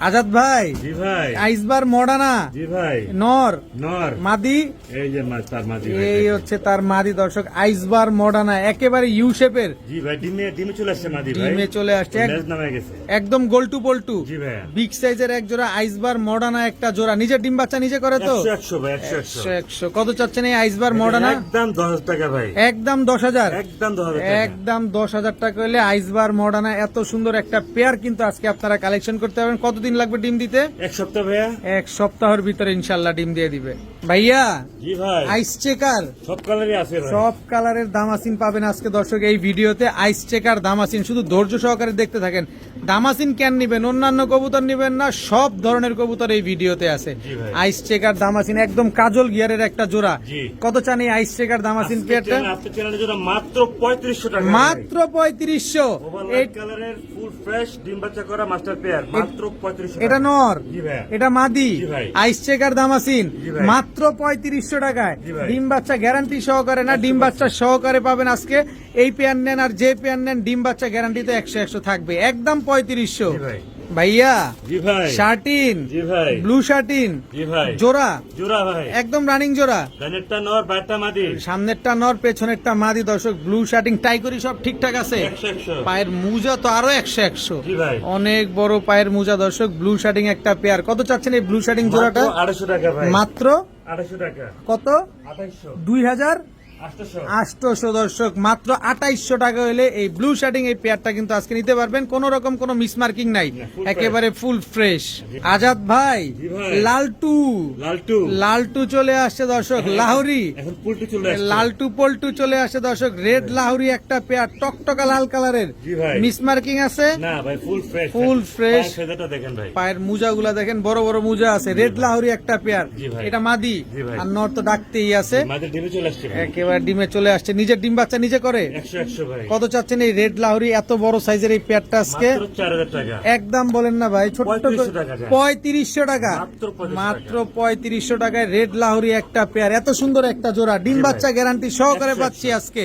আজাদ ভাই জি ভাই। আইসবার মডানা জি ভাই। নর নর। মাদি, এই যে তার মাঝি ভাই। এই হচ্ছে তার মাদি দর্শক। আইসবার মডানা একেবারে ইউ শেপের, জি ভাই। ডিমে চলে আসছে মাদি ভাই। ডিমে চলে আসছে, লেজ নামে গেছে। একদম গোলটু পল্টু জি ভাই। বিগ সাইজের এক জোড়া আইসবার মডানা একটা জোড়া। নিজের ডিম বাচ্চা নিজে করে তো? 100 ভাই। 100 100। কত চাচ্ছেন এই আইসবার মডানা? একদম 10,000 টাকা ভাই। একদম 10,000। একদম 10,000 টাকা। একদম 10,000 টাকা হলে আইসবার মডানা এত সুন্দর একটা পেয়ার কিন্তু আজকে আপনারা কালেকশন করতে পারবেন। কতদিন লাগবে ডিম দিতে? এক সপ্তাহ ভাইয়া। এক সপ্তাহের ভিতরে ইনশাল্লাহ ডিম দিয়ে দিবে। ভাইয়া জি ভাই। আইস চেকার সব কালারই আছে ভাই। সব কালারের দামাসিন পাবেন আজকে দর্শক এই ভিডিওতে। আইস চেকার দামাসিন, শুধু ধৈর্য সহকারে দেখতে থাকেন। দামাসিন কেন নিবেন, অন্যান্য কবুতর নিবেন না, সব ধরনের কবুতর এই ভিডিওতে আছে। জি ভাই। আইস চেকার দামাসিন একদম কাজল গিয়ারের একটা জোড়া। জি। কত চান এই আইস চেকার দামাসিন পেয়ারটা? আপনার চ্যানেলের জন্য মাত্র 3500 টাকা। মাত্র 3500। ওভার এই- লাইট কালারের ফুল ফ্রেশ ডিম বাচ্চা করা মাস্টার পেয়ার মাত্র 3500 এটা টাকা। নর, জি ভাই। এটা মাদি, জি ভাই। আইস চেকার দামাসিন জি ভাই। মাত্র 3500 টাকায়। জি ভাই। ডিম বাচ্চা গ্যারান্টি সহকারে না, ডিম বাচ্চা সহকারে পাবেন আজকে এই পেয়ার নেন। আর যে পেয়ার নেন ডিম বাচ্চা গ্যারান্টি তো 100 থাকবে, একদম 3500। জি ভাই। ভাইয়া জি ভাই। শার্টিন, জি ভাই। ব্লু শার্টিন জি ভাই। জোড়া, জোড়া ভাই। একদম রানিং জোড়া। ডানেরটা নর বাইরটা মাদি। সামনেরটা নর পেছনেরটা মাদি দর্শক। ব্লু শার্টিং টাই করি সব ঠিকঠাক আছে? 100 পায়ের মুজা তো আরো 100। জি ভাই। অনেক বড় পায়ের মুজা দর্শক। ব্লু শার্টিং একটা পেয়ার। কত চাচ্ছেন এই ব্লু শার্টিং জোড়াটা? 250 টাকা ভাই। মাত্র 250 টাকা। কত? 2800 2,800 800 দর্শক। মাত্র 2800 টাকা হলে এই ব্লু শার্টিং এই পেয়ারটা কিন্তু আজকে নিতে পারবেন। কোন রকম কোনো মিসমার্কিং নাই, full একেবারে ফুল ফ্রেশ। আজাদ ভাই জি ভাই। লালটু, লালটু। লালটু চলে আসছে দর্শক। লাহুরি এখন পুলটু চলে আসছে। লালটু পল্টু চলে আসে দর্শক। রেড লাহুরি একটা পেয়ার, টকটকা লাল কালারের। জি ভাই। মিসমার্কিং আছে? না ভাই ফুল ফ্রেশ। Full fresh। সেটা দেখেন ভাই। পায়ের মুজাগুলা দেখেন, বড় বড় মুজা আছে। রেড লাহুরি একটা পেয়ার, জি ভাই। এটা মাদি। জি ভাই। আর নর তো ডাকতেই আছে, মাঝে ডিমে চলে আসছে ভাই। একেবারে ডিমে চলে আসছে। নিজের ডিম বাচ্চা নিজে করে? 100 ভাই। কত চাচ্ছেন এই রেড লাহুরি এত বড় সাইজের এই পেয়ারটা আজকে? মাত্র 4000 টাকা। একদম বলেন না ভাই, ছোট্ট 3500 টাকা যায়। 3500 টাকা। মাত্র 3500 মাত্র 3500 টাকায় রেড লাহুরি একটা পেয়ার, এত সুন্দর একটা জোড়া। ডিম জি ভাই। বাচ্চা গ্যারান্টি সহকারে 100 পাচ্ছি আজকে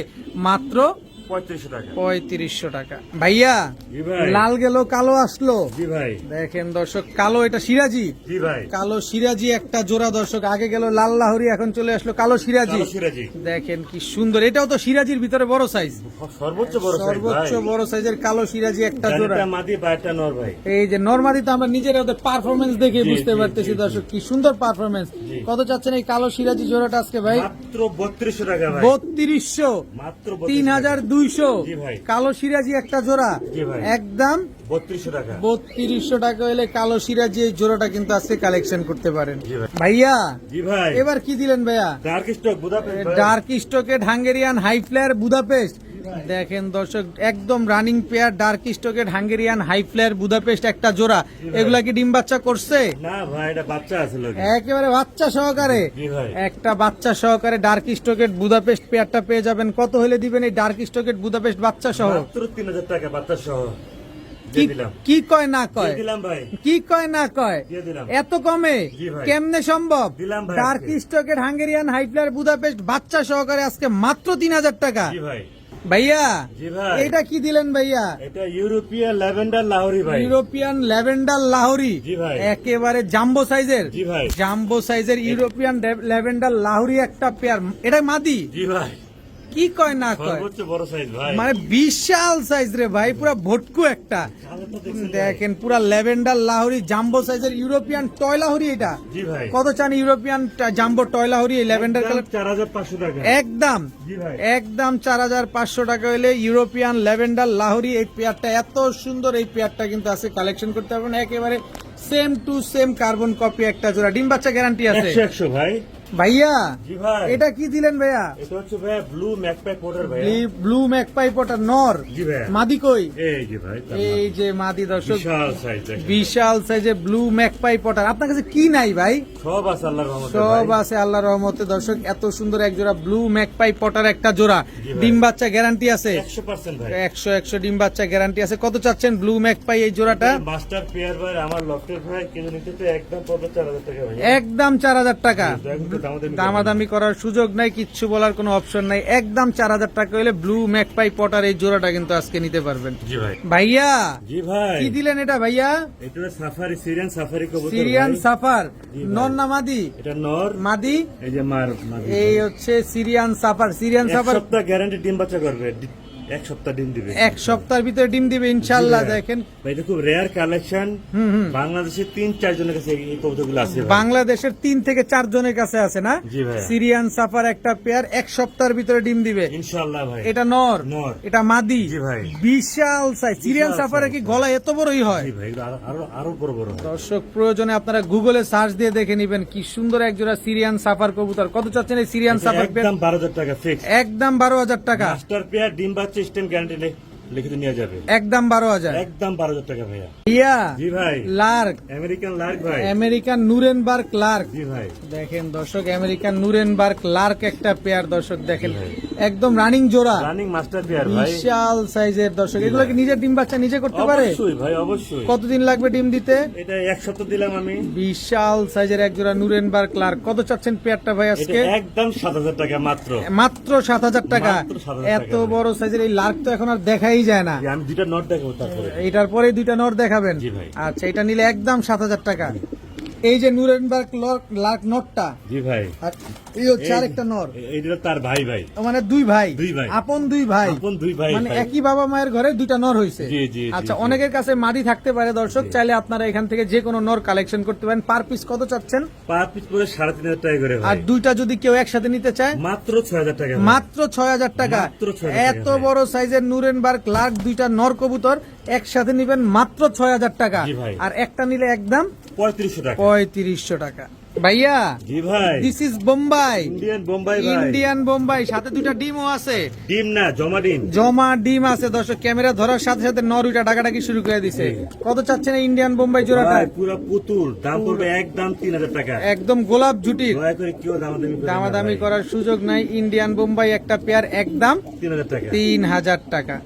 মাত্র 3500 টাকা। 3500 টাকা। ভাইয়া জি ভাই। লাল গেল কালো আসলো। জি ভাই। দেখেন দর্শক, কালো এটা সিরাজি। জি ভাই। কালো সিরাজি একটা জোড়া দর্শক। আগে গেল লাল লাহুরি, এখন চলে আসলো কালো সিরাজি। কালো সিরাজি। দেখেন কি সুন্দর, এটাও তো সিরাজির ভিতরে বড় সাইজ, সর্বোচ্চ বড় সাইজ ভাই। সর্বোচ্চ বড় সাইজের কালো সিরাজি একটা জোড়া। ডানেরটা মাদি বাইরটা নর ভাই। এই যে নরমালি তো আমরা নিজেরা ওদের পারফরমেন্স দেখে জি, বুঝতে জি, পারতেছি জি, দর্শক কি সুন্দর পারফরমেন্স। জি। কত চাচ্ছেন এই কালো সিরাজি জোড়াটা আজকে ভাই? মাত্র 3200 টাকা ভাই। 3200। মাত্র 3200 টাকা। 3200। জি ভাই। কালো সিরাজি একটা জোড়া, জি ভাই। একদম 3200 টাকা। 3200 টাকা হলে কালো সিরাজি এই জোড়াটা কিন্তু আজকে কালেকশন করতে পারেন। জি ভাই। ভাইয়া জি ভাই। এবার কি দিলেন ভাইয়া? ডার্ক স্টক বুদাপেস্ট ভাই। ডার্ক স্টকে হাঙ্গেরিয়ান হাই ফ্লেয়ার বুদাপেস্ট। দেখেন দর্শক একদম রানিং পেয়ার ডার্ক স্টকে হাঙ্গেরিয়ান হাই ফ্লেয়ার বুদাপেস্ট একটা জোড়া। এগুলা কি ডিম বাচ্চা করছে? না ভাই এটা বাচ্চা আছে লোকে। একেবারে বাচ্চা সহকারে, জি ভাই। একটা বাচ্চা সহকারে ডার্ক স্টকেট বুদাপেস্ট পেয়ারটা পেয়ে যাবেন। কত হলে দিবেন এই ডার্ক স্টকেট বুদাপেস্ট বাচ্চা সহ? মাত্র 3000 টাকা বাচ্চা সহ কি দিয়ে দিলাম। কি কয় না কয়? দিয়ে দিলাম ভাই। কি কয় না কয়? দিয়ে দিলাম। এত কমে জি ভাই। কেমনে সম্ভব? দিলাম ভাই ডার্ক আজকে। স্টকের হাঙ্গেরিয়ান হাই ফ্লেয়ার বুদাপেস্ট বাচ্চা সহকারে আজকে মাত্র 3000 টাকা। জি ভাই। ভাইয়া জি ভাই। এটা কি দিলেন ভাইয়া? এটা ইউরোপিয়ান ল্যাভেন্ডার লাহোরি ভাই। European lavender Lahori. জি ভাই। একেবারে জাম্বো সাইজের। জি ভাই। জাম্বো সাইজের ইউরোপিয়ান ল্যাভেন্ডার লাহোরি একটা পেয়ার। এটা মাদি? জি ভাই, কি কয় না কয়, সর্বোচ্চ বড় সাইজ ভাই। মানে বিশাল সাইজ রে ভাই, পুরা ভটকু একটা। কালারটা দেখছেন ভাই? দেখেন পুরা ল্যাভেন্ডার লাহোরি জাম্বো সাইজের ইউরোপিয়ান টয় লাহোরি। এটা জি ভাই। কত চান ইউরোপিয়ান জাম্বো টয় লাহোরি এই ল্যাভেন্ডার কালার? 4500 টাকা। একদম জি ভাই। একদম 4500 টাকা হলে ইউরোপিয়ান ল্যাভেন্ডার লাহোরি এই পেয়ারটা। এত সুন্দর এই পেয়ারটা কিন্তু আছে, কালেকশন করতে পারবেন। একেবারে same to same carbon copy একটা জোড়া। ডিম বাচ্চা গ্যারান্টি আছে 100 ভাই। ভাইয়া। জি ভাই। এটা কি দিলেন ভাইয়া? এটা হচ্ছে ভাই ব্লু ম্যাকপ্যাক পোর্টার ভাই। ব্লু ম্যাকপাই পটা নর। জি ভাই। মাদি কই? এই যে ভাই, তার এই যে মাদি দর্শক, বিশাল সাইজ দেখেন। বিশাল সাইজে ব্লু ম্যাকপাই পটার। আপনার কাছে কি নাই ভাই? সব আছে আল্লাহর রহমতে সব ভাই। আছে আল্লাহর রহমতে। দর্শক এত সুন্দর এক জোড়া ব্লু ম্যাকপাই পটার একটা জোড়া। জি ভাই। ডিম বাচ্চা গ্যারান্টি আছে 100% ভাই। 100 ডিম বাচ্চা গ্যারান্টি আছে। কত চাচ্ছেন ব্লু ম্যাকপাই এই জোড়াটা? মাস্টার পেয়ার ভাই, আমার লফটের ভাই কিন্তু নিতে তো একদম পড়বে 4000 টাকা ভাই। একদম 4000 টাকা। একদম দামাদামি দামাদামি করার সুযোগ নাই, কিচ্ছু বলার কোনো অপশন নাই। একদম 4000 টাকা হলে ব্লু ম্যাকপাই পটার এই জোড়াটা কিন্তু আজকে নিতে পারবেন। জি ভাই। ভাইয়া জি ভাই। কি দিলেন এটা ভাইয়া? এটা সাফারি, সিরিয়ান সাফারি কবুতর সিরিয়ান ভাই। সাফার। জি ভাই। নর না মাদি? এটা নর। মাদি? এই যে মার মাদি এই ভাই। হচ্ছে সিরিয়ান সাফার। সিরিয়ান এক সাফার সপ্তাহ গ্যারান্টি ডিম বাচ্চা করবে। এক সপ্তাহ ডিম দিবে। এক সপ্তাহের ভিতরে ডিম দিবে ইনশাল্লাহ। জি ভাই। দেখেন ভাই, এটা খুব রেয়ার কালেকশন। বাংলাদেশে 3-4 জনের কাছে এই কবুতরগুলো আছে ভাই। বাংলাদেশের 3 থেকে 4 জনের কাছে আছে না? জি ভাই। সিরিয়ান সাফার একটা পেয়ার এক সপ্তাহের ভিতরে ডিম দিবে। ইনশাআল্লাহ ভাই। এটা নর, নর। এটা মাদি। জি ভাই। বিশাল সাইজ। সিরিয়ান সাফারে কি গলা এত বড়ই হয়? জি ভাই, এগুলো আরো আরো বড় বড় হয়। দর্শক প্রয়োজনে আপনারা গুগলে সার্চ দিয়ে দেখে নিবেন কি সুন্দর এক জোড়া সিরিয়ান সাফার কবুতর। কত চাচ্ছেন এই সিরিয়ান সাফার পেয়ার? একদম 12000 টাকা ফিক্স। একদম 12000 টাকা। মাস্টার পেয়ার ডিম বাচ্চা স্টেম গ্যারান্টি লিখিত নিয়ে যাবে। একদম 12000। একদম 12000 টাকা ভাইয়া। ইয়া জি ভাই। লার্ক, আমেরিকান লার্ক ভাই। American Nuremberg lark. জি ভাই। দেখেন দর্শক আমেরিকান নুরেনবার্গ লার্ক একটা পেয়ার। দর্শক দেখেন ভাই। একদম রানিং জোড়া, রানিং মাস্টার পেয়ার ভাই। বিশাল সাইজের। দর্শক এগুলো কি নিজের ডিম বাচ্চা নিজে করতে পারে? অবশ্যই ভাই, অবশ্যই। কতদিন লাগবে ডিম দিতে? এটা এক সপ্তাহ দিলাম আমি। বিশাল সাইজের এক জোড়া নুরেনবার্গ লার্ক। কত চাচ্ছেন পেয়ারটা ভাই এটা আজকে? একদম 7000 টাকা মাত্র। মাত্র 7000 টাকা। মাত্র 7000 এত টাকা। বড় সাইজের এই লার্ক তো এখন আর দেখাই যায় না। জি, আমি দুইটা নোট দেখাবো তারপরে। এটার পরে দুইটা নর দেখাবেন? জি ভাই। আচ্ছা, এটা নিলে একদম 7000 টাকা। এই যে নুরেনবার্গ লার্ক নটটা, জি ভাই। আর এই হচ্ছে আরেকটা নর। এইটা তার ভাই ভাই। মানে দুই ভাই, দুই ভাই। আপন দুই ভাই, আপন দুই ভাই মানে ভাই। একই বাবা মায়ের ঘরে দুইটা নর হয়েছে। জি, জি, জি, আচ্ছা, জি। অনেকের কাছে মাদি থাকতে পারে দর্শক, চাইলে আপনারা এখান থেকে যে কোনো নর কালেকশন করতে পারেন। পার পিস কত চাচ্ছেন? পার পিস করে 3500 টাকা করে আর ভাই। দুইটা যদি কেউ একসাথে নিতে চায়? মাত্র 6000 টাকা ভাই। মাত্র 6000 টাকা। মাত্র 6000 টাকা এত ভাই। বড় সাইজের নুরেনবার্গ লার্ক দুইটা নর কবুতর একসাথে নিবেন মাত্র 6000 টাকা। জি ভাই। আর একটা নিলে একদম 3500 টাকা। 3500 টাকা। ভাইয়া জি ভাই। This is Bombay, Indian Bombay ভাই। ইন্ডিয়ান বোম্বাই। সাথে দুইটা ডিমও আছে, ডিম না, জমা ডিম। জমা ডিম আছে। দর্শক ক্যামেরা ধরার সাথে সাথে নরুইটা ডাকাডাকি শুরু করে দিছে। কত চাচ্ছেন এই ইন্ডিয়ান বোম্বাই জোড়াটা? ভাই পুরো পুতুল, দাম পড়বে একদম 3000 টাকা। একদম গোলাপ জুটির, দয়া করে কেউ দামাদামি করবেন না দামাদামি ভাই। করার সুযোগ নাই। ইন্ডিয়ান বোম্বাই একটা পেয়ার একদম 3000 টাকা। 3000 টাকা।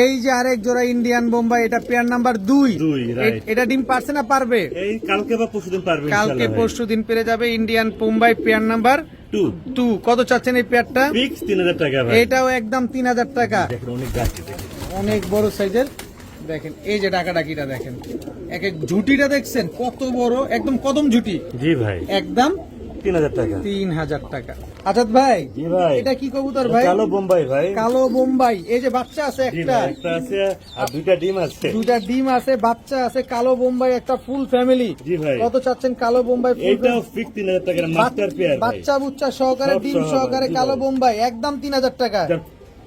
এই যে আরেক জোড়া ইন্ডিয়ান বোম্বাই, এটা পেয়ার নাম্বার 2। দুই, right. এটা ডিম পারছে না পারবে? এই কালকে বা পরশুদিন পারবে কালকে ইনশাআল্লাহ ভাই। পরশু দিন পেরে যাবে। Indian Bombay pair number 2 2। কত চাচ্ছেন এই পেয়ারটা? ফিক্স 3000 টাকা ভাই। এটাও একদম 3000 টাকা। দেখেন অনেক গাছি দেখেন। অনেক বড় সাইজের। দেখেন এই যে ডাকাডাকিটা দেখেন, এক এক ঝুটিটা দেখছেন কত বড়, একদম কদম ঝুটি। জি ভাই। একদম 3000 টাকা। 3000 টাকা। আজাদ ভাই, জি ভাই। এটা কি কবুতর ভাই? কালো বোম্বাই ভাই। কালো বোম্বাই। এই যে বাচ্চা আছে জি একটা, ভাই, একটা আছে আর দুইটা ডিম আছে। দুইটা ডিম আছে, বাচ্চা আছে। কালো বোম্বাই একটা ফুল ফ্যামিলি। জি ভাই। কত চাচ্ছেন কালো বোম্বাই ফুল এইটাও ফিক্স 3000 টাকার মাস্টার পেয়ার ভাই। বাচ্চা বুচ্চা সহকারে, সব ডিম সহকারে, সহকারে জি কালো ভাই। বোম্বাই একদম 3000 টাকা।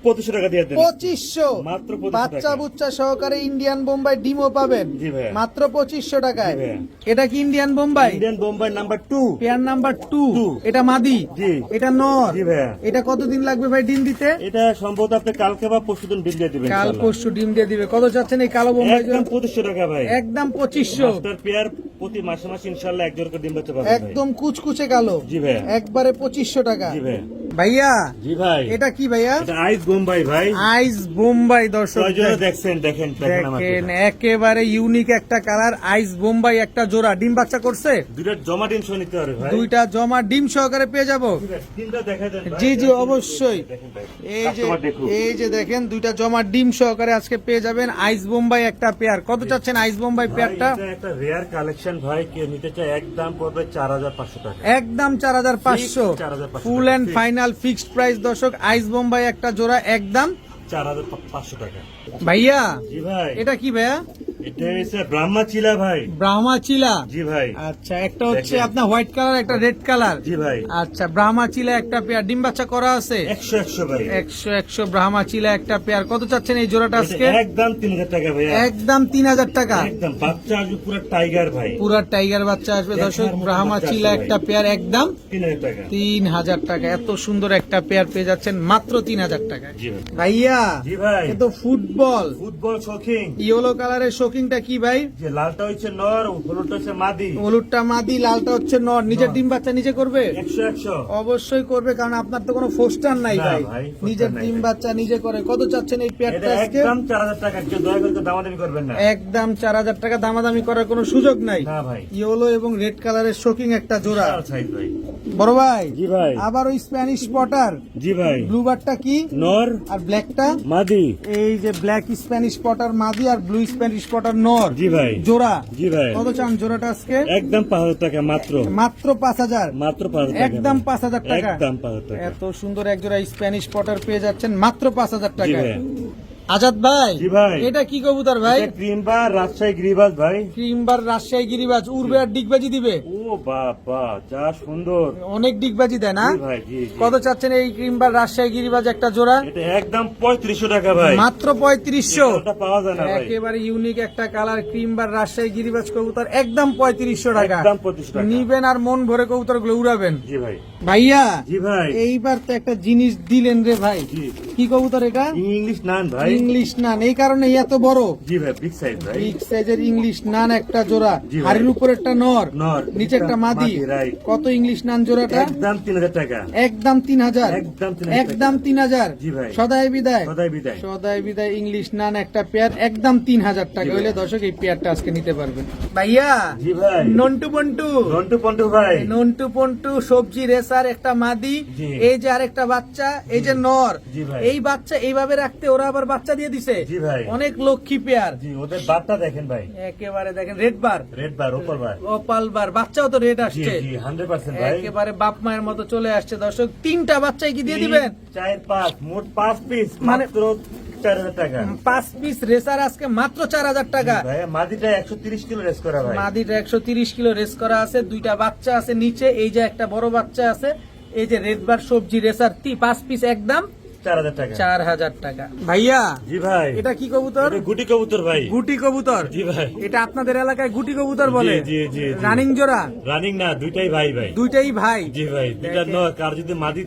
2500 টাকা দিয়ে দেন। 2500 মাত্র 2500 বাচ্চা টাকা। বুচ্চা সহকারে ইন্ডিয়ান বোম্বাই ডিমও পাবেন জি ভাইয়া। মাত্র 2500 টাকায়। জি ভাইয়া। এটা কি Indian Bombay? Indian Bombay number 2। Pair number 2। Two। এটা মাদি, জি। এটা নর। জি ভাইয়া। এটা কতদিন লাগবে ভাই ডিম দিতে? এটা সম্ভবত আপনি কালকে বা পরশুদিন ডিম দিয়ে দিবেন কাল ইনশাআল্লাহ। পরশু ডিম দিয়ে দিবে। কত চাচ্ছেন এই কালো বোম্বাই? একদম 2500 টাকা ভাই। একদম 2500। মাস্টার পেয়ার প্রতি মাসে মাসে ইনশাআল্লাহ এক জোড়া করে ডিম বাচ্চা পাবেন ভাই। একদম কুচকুচে কালো। জি ভাইয়া। একবারে 2500 টাকা। জি ভাইয়া। ভাইয়া জি ভাই, এটা কি ভাইয়া? এটা আইস বোম্বাই ভাই। আইস বোম্বাই দর্শক কয়জনে দেখছেন? দেখেন দেখেন আমাকে। দেখেন একেবারে ইউনিক একটা কালার, আইস বোম্বাই একটা জোড়া। ডিম বাচ্চা করছে? দুইটা জমা ডিম সহ নিতে হবে ভাই। দুইটা জমা ডিম সহকারে পেয়ে যাবো। তিনটা দেখাই দেন ভাই। জি জি অবশ্যই। দেখেন ভাই, এই যে কাস্টমার দেখুন। এই যে দেখেন দুইটা জমা ডিম সহকারে আজকে পেয়ে যাবেন আইস বোম্বাই একটা পেয়ার। কত চাচ্ছেন আইস বোম্বাই ভাই, পেয়ারটা? এটা একটা রেয়ার কালেকশন ভাই, কে নিতে চায় একদম পড়বে 4500 টাকা। একদম 4500, 4,500 full and Fixed। Final fixed price দর্শক। আইস বোম্বাই একটা জোড়া একদম 4500 টাকা। ভাইয়া জি ভাই, এটা কি ভাইয়া? এটা হচ্ছে ব্রাহ্মা চিলা ভাই। ব্রাহ্মা চিলা। জি ভাই, আচ্ছা, একটা হচ্ছে দেখেন। আপনার হোয়াইট কালার, একটা রেড কালার। জি ভাই, আচ্ছা, ব্রাহ্মা চিলা একটা পেয়ার। ডিম বাচ্চা করা আছে? 100 ভাই। 100 ব্রাহ্মা চিলা একটা পেয়ার। কত চাচ্ছেন এই জোড়াটা আজকে? এটা একদম 3000 টাকা ভাই। একদম 3000 টাকা। একদম বাচ্চা আসবে পুরো টাইগার ভাই। পুরা টাইগার বাচ্চা আসবে দর্শক। দেখার মতো ব্রাহ্মা বাচ্চা চিলা আছে একটা ভাই। পেয়ার একদম 3000 টাকা। 3000 টাকা। এত সুন্দর একটা পেয়ার পেয়ে যাচ্ছেন মাত্র 3000 টাকায়। জি ভাই। ভাইয়া জি ভাই, এ তো ফুটবল। ফুটবল শৌখিন। ইয়েলো কালারের শোকিংটা কি ভাই? যে লালটা হচ্ছে নর, হলুদটা হচ্ছে মাদি। হলুদটা মাদি, লালটা হচ্ছে নর। নিজের ডিম বাচ্চা নিজে করবে? 100 অবশ্যই করবে, কারণ আপনার তো কোনো ফোস্টার নাই না ভাই। ভাই, ফোস্টার নিজের নাই ডিম ভাই। বাচ্চা নিজে করে। কত চাচ্ছেন এই এটা পেয়ারটা আজকে? একদম 4000 টাকা। কেউ দয়া করে তো দামাদামি করবেন না। একদম 4000 টাকা। দামাদামি করার কোনো সুযোগ নাই। না ভাই, ইয়েলো এবং রেড কালারের শোকিং একটা জোড়া। বিশাল সাইজ ভাই। বড় ভাই জি ভাই, আবার ওই স্প্যানিশ পটার জি ভাই, ব্লু বারটা কি নর আর ব্ল্যাকটা? মাদি। এই যে ব্ল্যাক স্প্যানিশ পটার মাদি আর ব্লু স্প্যানিশ পটার নর জি ভাই, জোড়া। জি ভাই, কত চান জোড়াটা আজকে? একদম 5000 টাকা মাত্র। মাত্র 5000। মাত্র 5000 টাকা। একদম 5000 টাকা। একদম 5000 টাকা। এত সুন্দর এক জোড়া স্প্যানিশ পটার পেয়ে যাচ্ছেন মাত্র 5000 জি টাকা। ভাই, আজাদ ভাই জি ভাই। এটা কি কবুতর ভাই? এটা ক্রিম বা রাজশাহী গিরিবাজ ভাই। ক্রিমবার রাজশাহী গিরিবাজ। উড়বে আর ডিগবাজি দিবে? ও বাবা, যা সুন্দর। অনেক ডিগবাজি দেয় না? জি ভাই, জি জি। কত চাচ্ছেন এই ক্রিমবার রাজশাহী গিরিবাজ একটা জোড়া? এটা একদম 3500 টাকা ভাই। মাত্র 3500। এটা পাওয়া যায় না ভাই। একেবারে ইউনিক একটা কালার ক্রিমবার রাজশাহী গিরিবাজ কবুতর একদম 3500 টাকা। একদম 3500 টাকা। নিবেন আর মন ভরে কবুতর গুলো উড়াবেন। জি ভাই, ভাইয়া জি ভাই, এইবার তো একটা জিনিস দিলেন রে ভাই। জি। কি কবুতর এটা? ইংলিশ নান ভাই। ইংলিশ নান। এই কারণে এত বড় জি ভাই, বিগ সাইজ ভাই। বিগ সাইজের ইংলিশ নান একটা জোড়া। জি ভাই। হাড়ির উপর একটা নর, নর, নিচে একটা মাদি। রাইট। কত ইংলিশ নান জোড়াটা? একদম 3000 টাকা। একদম 3000। একদম 3000 একদম 3000। জি ভাই। সদাই বিদায়। সদাই বিদায়। সদাই বিদায় ইংলিশ নান একটা পেয়ার একদম 3000 টাকা জি ভাই। হইলে দর্শক এই পেয়ারটা আজকে নিতে পারবেন। ভাইয়া জি ভাই, নন্টু পন্টু। রন্টু পন্টু ভাই। নন্টু পন্টু সবজি রেসার একটা মাদি। জি। এই যে আরেকটা বাচ্চা, এই যে নর। জি ভাই। এই বাচ্চা এইভাবে রাখতে ওরা আবার বাচ্চা দিয়ে দিছে। জি ভাই। অনেক লক্ষ্মী পেয়ার। জি, ওদের বারটা দেখেন ভাই। একেবারে দেখেন রেড বার, রেড বার, ওপর বার। ওপাল বার। বাচ্চাও তো রেড জি আসছে। জি, 100% ভাই। একেবারে বাপ মায়ের মতো চলে আসছে দর্শক। তিনটা বাচ্চাই কি দিয়ে দিবেন? 4 5 মোট 5 পিস মানে- মাত্র 4000 টাকা। 5 পিস রেসার আজকে মাত্র 4000 টাকা। ভাই, মাদিটা 130 কিলো রেস করা ভাই। মাদিটা 130 কিলো রেস করা আছে। দুইটা বাচ্চা আছে নিচে। এই যে একটা বড় বাচ্চা আছে। এই যে রেড বার সবজি রেসার 5 পিস একদম 4000 টাকা। 4000 টাকা। ভাইয়া জি ভাই, এটা কি কবুতর? এটা গুটি কবুতর ভাই। গুটি কবুতর। জি ভাই, এটা আপনাদের এলাকায় গুটি কবুতর বলে? জি, জি, জি। রানিং জোড়া? রানিং না, দুইটাই ভাই ভাই। দুইটাই ভাই। জি ভাই, দুইটা দেখেন। নর। কার যদি মাদি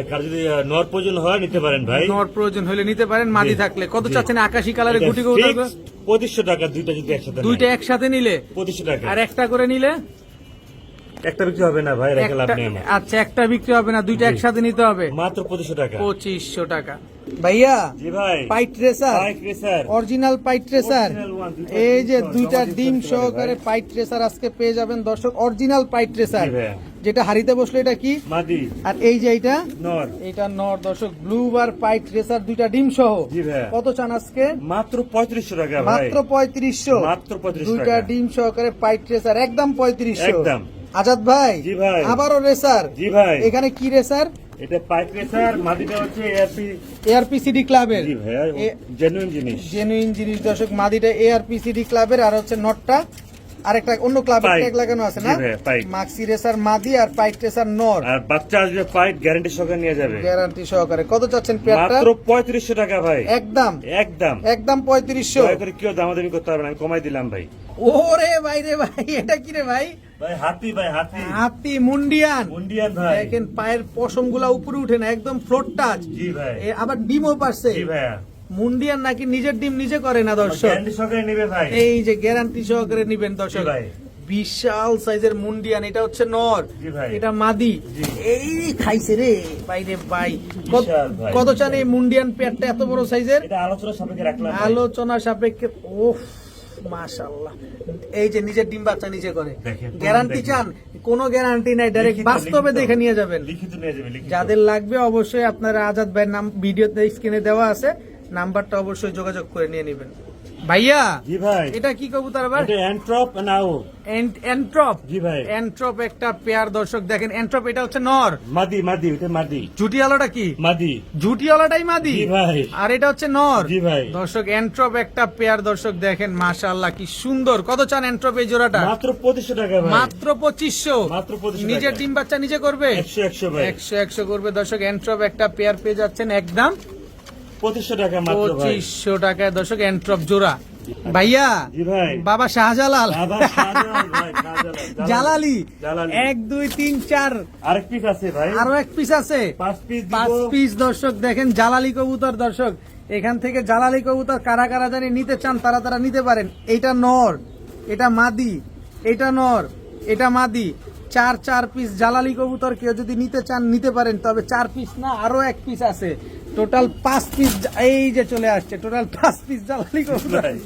কার যদি নর প্রয়োজন হয় নিতে পারেন ভাই। নর প্রয়োজন হলে নিতে পারেন মাদি জি, থাকলে। কত জি। চাচ্ছেন আকাশি কালারের এটা গুটি কবুতর? fixed 2500 টাকা দুইটা যদি একসাথে নেন। দুইটা একসাথে নিলে 2500 টাকা। আর একটা করে নিলে একটা বিক্রি হবে না ভাই, রেখে লাভ একটা- নেই আমার। আচ্ছা, একটা বিক্রি হবে না, দুইটা জি। একসাথে নিতে হবে। মাত্র 2500 টাকা। 2500 টাকা। ভাইয়া জি ভাই, pied racer, bike racer. Original pied racer. Original one, দুইটা এই যে ডিম দুইটা সহ, ডিম জমা সহকারে ভাই। পাইট রেসার আজকে পেয়ে যাবেন দর্শক। অরিজিনাল পাইট রেসার, জি ভাইয়া। যেটা হাড়িতে বসলো এটা কি? মাদি, আর এই যে এটা, নর। এটা নর দর্শক। ব্লু বার পাইট রেসার দুইটা ডিম সহ। জি ভাইয়া। কত চান আজকে? মাত্র 3500 টাকা ভাই। মাত্র 3500। মাত্র 3500 দুইটা টাকা। ডিম সহকারে পাইট রেসার একদম 3500। একদম। আজাদ ভাই জি ভাই। আবারও রেসার। জি ভাই, এখানে কি রেসার? এটা পাইপ রেসার, মাদিটা হচ্ছে এআরপি। এআরপিসিডি ক্লাবের জি ভাইয়া, এ- জেনুইন জিনিস। জেনুইন জিনিস দর্শক। মাদিটা এআরপিসিডি ক্লাবের, আর হচ্ছে নটটা আরেকটা অন্য ক্লাবের পাইট। ট্যাগ লাগানো আছে না? জি ভাইয়া, পাইট। মাক্সি রেসার মাদি আর পাইট রেসার নর। আর বাচ্চা আসবে পাইপ গ্যারান্টি সহকারে নিয়ে যাবে। গ্যারান্টি সহকারে। কত চাচ্ছেন পেয়ারটা? মাত্র 3500 টাকা ভাই। একদম একদম। একদম 3500। দয়া করে কেউ দামাদামি করতে পারবে না, আমি কমাই দিলাম ভাই। ওরে ভাই রে ভাই, এটা কি রে ভাই? ভাই হাতি, ভাই হাতি। হাতি মুন্ডিয়ান। মুন্ডিয়ান ভাই। দেখেন পায়ের পশম গুলা উপরে উঠে না, একদম ফ্লোট টাচ। জি ভাই, আবার ডিমও পারছে। জি ভাইয়া। মুন্ডিয়ান নাকি নিজের ডিম নিজে করে না দর্শক। গ্যারান্টি সহকারে নিবে ভাই। এই যে গ্যারান্টি সহকারে নিবেন জি দর্শক। ভাই। বিশাল সাইজের মুন্ডিয়ান, এটা হচ্ছে নর, জি ভাই। এটা মাদি। জি। এই খাইছে রে ভাই রে ভাই। কত- বিশাল ভাই, কত চান এই মুন্ডিয়ান পেয়ারটা এত বড় সাইজের? এটা আলোচনা সাপেক্ষে রাখলাম ভাই। আলোচনা সাপেক্ষে। ওহ মাশাআল্লাহ, এই যে নিজের ডিম বাচ্চা নিজে করে। দেখেন, গ্যারান্টি দেখেন। চান? কোনো গ্যারান্টি নাই, ডাইরেক্ট লিখিত, বাস্তবে লিখিত। দেখে নিয়ে যাবেন। লিখিত নিয়ে যাবে, লিখিত। যাদের লাগবে অবশ্যই আপনারা আজাদ ভাইয়ের নাম ভিডিওতে স্ক্রিনে দেওয়া আছে, নাম্বারটা অবশ্যই যোগাযোগ করে নিয়ে নেবেন। ভাইয়া জি ভাই, এটা কি কবুতর আবার? এটা অ্যান্ট্রপ নাও। এন্ট্রপ। জি ভাই। এন্ট্রপ একটা পেয়ার, দর্শক দেখেন এন্ট্রপ, এটা হচ্ছে নর। মাদি, মাদি, এটা মাদি। জুটিওয়ালাটা কি? মাদি। জুটিওয়ালাটাই মাদি। জি ভাই। আর এটা হচ্ছে নর। জি ভাই। দর্শক এন্ট্রপ একটা পেয়ার, দর্শক দেখেন মাশাআল্লাহ কি সুন্দর। কত চান এন্ট্রপ এই জোড়াটা? মাত্র 2500 টাকা ভাই। মাত্র 2500। মাত্র 2500 নিজের টাকা। ডিম বাচ্চা নিজে করবে? 100 ভাই। 100 করবে। দর্শক এন্ট্রপ একটা পেয়ার পেয়ে যাচ্ছেন একদম 2500 টাকা মাত্র ভাই। 2500 টাকায় দর্শক এন্ট্রপ জোড়া। ভাইয়া জি ভাই। বাবা শাহজালাল, বাবা শাহজালাল ভাই, শাহজালাল। জালালি, জালালি। 1 2 3 4 আরেক পিস আছে ভাই। আরো এক পিস আছে। 5 পিস 5 দিব। পিস দর্শক দেখেন জালালি কবুতর। দর্শক এখান থেকে জালালি কবুতর কারা কারা জানি নিতে চান তারা তারা নিতে পারেন। এটা নর, এটা মাদি, এটা নর, এটা মাদি। 4 পিস জালালি কবুতর কেউ যদি নিতে চান নিতে পারেন, তবে 4 পিস না আরো 1 পিস আছে। টোটাল 5 পিস, এই যে চলে আসছে টোটাল 5 পিস জালালি কবুতর। ভাই।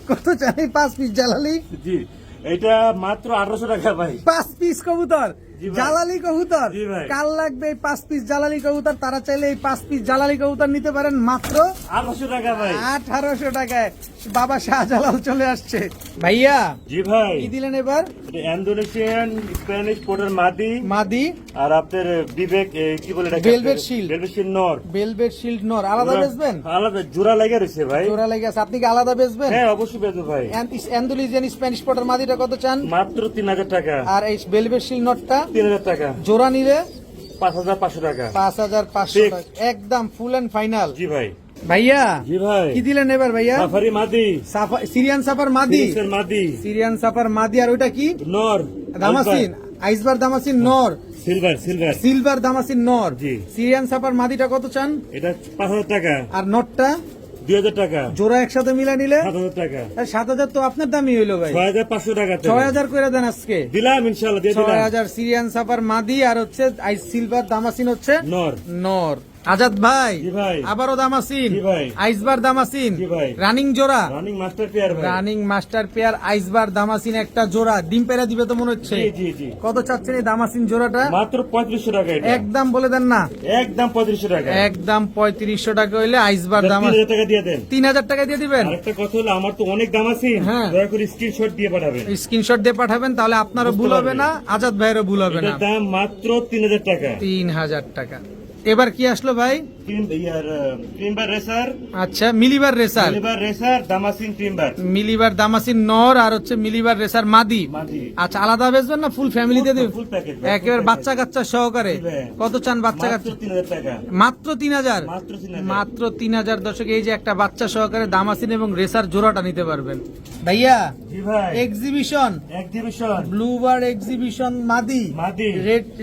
কত চান এই 5 পিস জালালি? জি, এটা মাত্র 1800 টাকা ভাই। 5 পিস কবুতর জি ভাই। জালালি কবুতর। জি ভাই। কাল লাগবে এই 5 পিস জালালি কবুতর, তারা চাইলে এই 5 পিস জালালি কবুতর নিতে পারেন মাত্র 1800 টাকা ভাই। 1800 টাকায়। বাবা শাহজালাল চলে আসছে। ভাইয়া জি ভাই। কি দিলেন এবার? এটা ইন্দোনেশিয়ান স্প্যানিশ পোর্টার মাদি। মাদি, আর আপনার বিবেক কি বলে এটা? Velvet Shield। ভেলভেট শিল্ড নর। বেলভেট শিল্ড নর। আলাদা বেচবেন? আলাদা জোড়া লেগে রয়েছে ভাই। জোড়া লেগে আছে, আপনি কি আলাদা বেচবেন? হ্যাঁ অবশ্যই বেচবো ভাই। অ্যান্ডালুজিয়ান স্প্যানিশ পটার মাদিটা কত চান? মাত্র 3000 টাকা। আর এই বেলভেট শিল্ড নটটা 3000 টাকা। জোড়া নিলে 5500 টাকা। 5500 Fixed। টাকা একদম ফুল এন্ড ফাইনাল। জি ভাই। ভাইয়া জি ভাই। কি দিলেন এবার ভাইয়া? সাফারি মাদি। সিরিয়ান সাফার মাদি, ফিনিক্সের মাদি। সিরিয়ান সাফার মাদি। আর ওইটা কি? নর। দামাসিন, আইসবার দামাসিন নর, সিলভার, সিলভার। সিলভার দামাসিন নর। জি। সিরিয়ান সাফার মাদিটা কত চান? এটা 5000 টাকা। আর নটটা 2000 টাকা। জোড়া একসাথে মিলা নিলে 7000 টাকা। 7000 তো আপনার দামই হইলো ভাই। 6500 টাকা। 6000 করে দেন আজকে। দিলাম ইনশাআল্লাহ, দিয়ে দিলাম। 6000 সিরিয়ান সাফার মাদি আর হচ্ছে আইস সিলভার দামাসিন হচ্ছে নর। নর। আজাদ ভাই জি ভাই। আবারও দামাসিন, জি ভাই। আইসবার দামাসিন, জি ভাই। রানিং জোড়া, রানিং মাস্টার পেয়ার ভাই। রানিং মাস্টার পেয়ার আইসবার দামাসিন একটা জোড়া। ডিম পেড়া দিবে তো মনে হচ্ছে। জি জি জি। কত চাচ্ছেন এই দামাসিন জোড়াটা? মাত্র 3500 টাকা এটা। একদম বলে দেন না। একদম 3500 টাকা। একদম 3500 টাকা হইলে আইসবার দামাসিন 3000 টাকা দিয়ে দেন। 3000 টাকা দিয়ে দিবেন। আরেকটা কথা হলো, আমার তো অনেক দাম আছে। হ্যাঁ। দয়া করে স্ক্রিনশট দিয়ে পাঠাবেন। স্ক্রিনশট দিয়ে পাঠাবেন, তাহলে আপনারও বুঝতে ভুল হবে পারবে। না, আজাদ ভাইয়েরও ভুল হবে না। এটার দাম মাত্র 3000 টাকা। 3000 টাকা। এবার কি আসলো ভাই? ক্রিমবার রেসার। আচ্ছা, মিলিবার রেসার। ক্রিমবার রেসার দামাসিন ক্রিমবার মিলিবার দামাসিন নর আর হচ্ছে মিলিবার রেসার মাদি। মাদি। আচ্ছা, আলাদা বেচবেন না ফুল ফ্যামিলি দিয়ে দিবেন? Full package. একেবারে বাচ্চা কাচ্চা সহকারে। দিবেন। কত চান বাচ্চা মাত্র কাচ্চা? 3000 টাকা। মাত্র 3000। মাত্র 3000। মাত্র 3000 দর্শক, এই যে একটা বাচ্চা সহকারে দামাসিন এবং রেসার জোড়াটা নিতে পারবেন। ভাইয়া জি ভাই। এক্সিবিশন, এক্সিবিশন ব্লুবার্ড এক্সিবিশন মাদি, মাদি।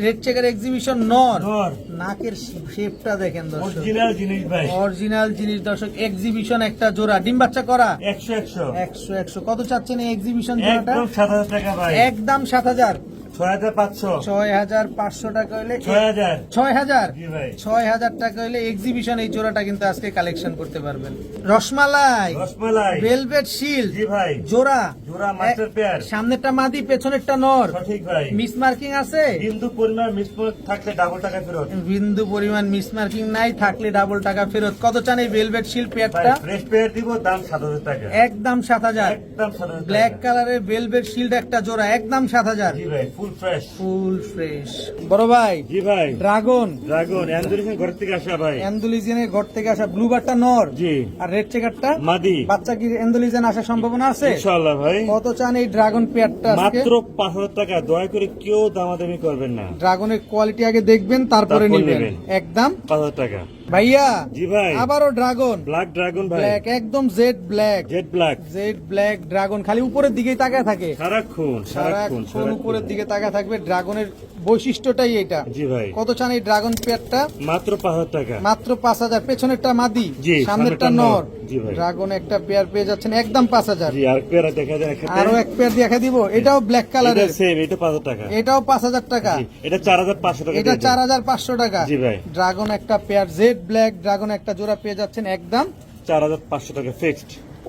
রেড চেকার এক্সিবিশন নর। নর। নাকের শেপটা দেখেন দর্শক, অরিজিনাল জিনিস ভাই। অরিজিনাল জিনিস দর্শক। এক্সিবিশন একটা জোড়া, ডিম বাচ্চা করা। 100 100। 100 কত চাচ্ছেন এই এক্সিবিশন জোড়াটা? একদম 7000 টাকা ভাই। একদম 7000। 6500। 6500 টাকা হইলে 6000। 6000। জি ভাই। 6000 টাকা হইলে এক্সিবিশন এই জোড়াটা কিন্তু আজকে কালেকশন করতে পারবেন। রসমালাই, রসমালাই। ভেলভেট শিল্ড জি ভাই। জোড়া, জোড়া মাস্টার পেয়ার। সামনেরটা মাদি পেছনেরটা নর। সঠিক ভাই। মিস মার্কিং আছে? বিন্দু পরিমাণ মিসমার্ক থাকলে ডাবল টাকা ফেরত। বিন্দু পরিমাণ মিস মার্কিং নাই, থাকলে ডাবল টাকা ফেরত। কত চান এই ভেলভেট শিল্ড ভাই পেয়ারটা? ফ্রেশ পেয়ার দিব, দাম 7000 টাকা। একদম 7000। একদম 7000 ব্ল্যাক টাকা। কালারের ভেলভেট শিল্ড একটা জোড়া, একদম 7000। জি ভাই, ফুল ফ্রেশ। Full fresh. বড় ভাই জি ভাই। ড্রাগন, ড্রাগন ইন্দোনেশিয়ান ঘর থেকে আসা ভাই। অ্যান্ডালুজিয়ানের ঘর থেকে আসা ব্লুবারটা নর জি। আর রেড চেকারটা মাদি। বাচ্চা। কি অ্যান্ডালুজিয়ান আসার সম্ভাবনা আছে? ইনশাআল্লাহ ভাই। কত চান এই ড্রাগন পেয়ারটা আজকে? মাত্র 5000 টাকা। দয়া করে কেউ দামাদামি করবেন না। ড্রাগনের কোয়ালিটি আগে দেখবেন, তারপরে তারপর নেবেন। নেবেন। একদম 5000 টাকা। ভাইয়া জি ভাই। আবারও ড্রাগন, ব্ল্যাক ড্রাগন ভাই। ব্ল্যাক, একদম jet black. Jet black. Jet black dragon খালি উপরের দিকেই তাকায় থাকে, সারাক্ষণ সারাক্ষণ উপরের দিকে তাকায় থাকবে। ড্রাগনের বৈশিষ্ট্যটাই এটা। জি ভাই, কত চান এই ড্রাগন পেয়ারটা? মাত্র 5,000 টাকা। মাত্র 5,000। পেছনেরটা মাদি, জি, সামনেরটা সামনেরটা নর। নর। জি ভাই। ড্রাগন একটা পেয়ার পেয়ে যাচ্ছেন একদম 5,000। জি, আর পেয়ারা দেখা যায় এখানে। আরো এক পেয়ার দেখা দিব, এটাও ব্ল্যাক কালারের, সেম, এটা 5,000 টাকা। এটাও 5,000 টাকা। জি, এটা 4,500 টাকা। এটা দিয়ে দিন। 4,500 টাকা। জি ভাই। ড্রাগন একটা পেয়ার জেড ব্ল্যাক ড্রাগন একটা জোড়া পেয়ে যাচ্ছেন একদম 4,500 টাকা ফিক্সড।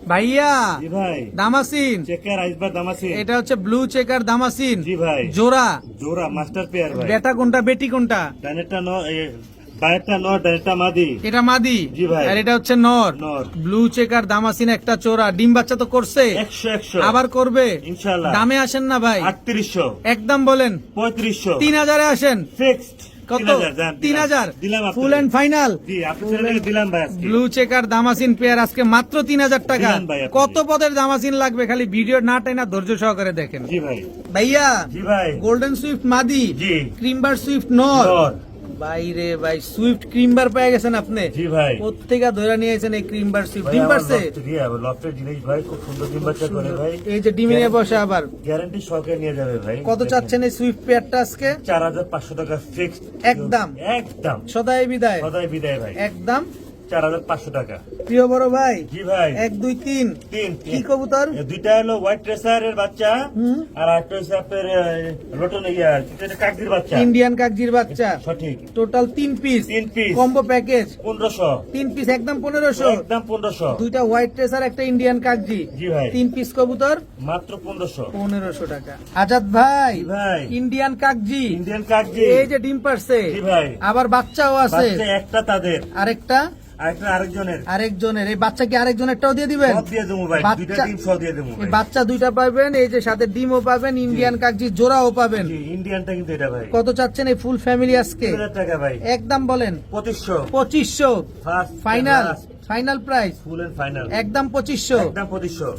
ভাইয়া। জি ভাই, দামাসিন, চেকার আইসবার দামাসিন। এটা হচ্ছে ব্লু চেকার দামাসিন। জি ভাই, জোড়া। জোড়া মাস্টার পেয়ার ভাই। বেটা কোনটা বেটি কোনটা? ডানেরটা নর, বায়েরটা নর, ডানেরটা মাদি। এটা মাদি। জি ভাই। আর এটা হচ্ছে নর। নর। ব্লু চেকার দামাসিন একটা চোরা, ডিম বাচ্চা তো করছে, 100 আবার করবে ইনশাআল্লাহ। দামে আসেন না ভাই, 3800, একদম বলেন 3500, 3,000-এ আসেন। ফিক্সড। কত? 3,000 3,000 দিলাম। ফুল এন্ড ফাইনাল। জি, আপনার ছেলেকে দিলাম ভাই আজকে। ব্লু চেকার দামাসিন পেয়ার আজকে মাত্র 3,000 টাকা। দিলাম ভাই আপনি। কত পদের দামাসিন লাগবে খালি ভিডিও না টাইনা ধৈর্য সহকারে দেখেন। জি ভাই। ভাইয়া। জি ভাই। গোল্ডেন সুইফট মাদি, জি। ক্রিমবার সুইফট নর। নর। ভাই রে ভাই, সুইফট ক্রিমবার পেয়ে গেছেন আপনি। জি ভাই। প্রত্যেকা ধরে নিয়েছেন এই ক্রিমবার সুইফট। ভাই, ডিম আমার পারছে? লফটে দিয়ে আবার লফটের জিনিস ভাই, খুব সুন্দর ডিম বাচ্চা করে ভাই। এই যে ডিমে নিয়ে বসে আবার। গ্যারান্টি সহকারে নিয়ে যাবে ভাই। কত দেখেন। চাচ্ছেন এই সুইফট পেয়ারটা আজকে? 4,500 টাকা ফিক্সড। একদম। একদম। সদাই বিদায়। সদাই বিদায় ভাই। একদম 4,500 টাকা। প্রিয় বড় ভাই। জি ভাই। 1 2 3 তিন। কি কবুতর? দুইটা হলো হোয়াইট ট্রেসারের বাচ্চা, আর একটা হচ্ছে আপনার লটন কাকদির বাচ্চা। ইন্ডিয়ান কাকজির বাচ্চা। সঠিক। Total 3 piece. 3 piece. Combo package 1500। 3 piece একদম 1500। একদম 1500। দুইটা হোয়াইট ট্রেসার একটা ইন্ডিয়ান কাকজি। জি ভাই। 3 পিস কবুতর মাত্র 1500। 1500 টাকা। আজাদ ভাই। জি ভাই। ইন্ডিয়ান কাকজি। ইন্ডিয়ান কাকজি। এই যে ডিম পারছে। জি ভাই। আবার বাচ্চাও আছে। বাচ্চা একটা তাদের, আরেকটা আরেকজনের। আরেকজনের। এই বাচ্চা কি আরেকজনেরটাও দিয়ে দিবেন? সব দিয়ে দেবো ভাই, দুইটা বাচ্চা- ডিম সব দিয়ে দেবো এই ভাই। বাচ্চা দুইটা পাবেন, এই যে সাথে ডিমও পাবেন, ইন্ডিয়ান কাকজি জোড়াও পাবেন। জি, ইন্ডিয়ানটা কিন্তু এটা ভাই। কত চাচ্ছেন এই ফুল ফ্যামিলি আজকে? 2,000 টাকা ভাই। একদম বলেন 2500। 2500 first final. Final price full and final. একদম 2500। একদম 2500।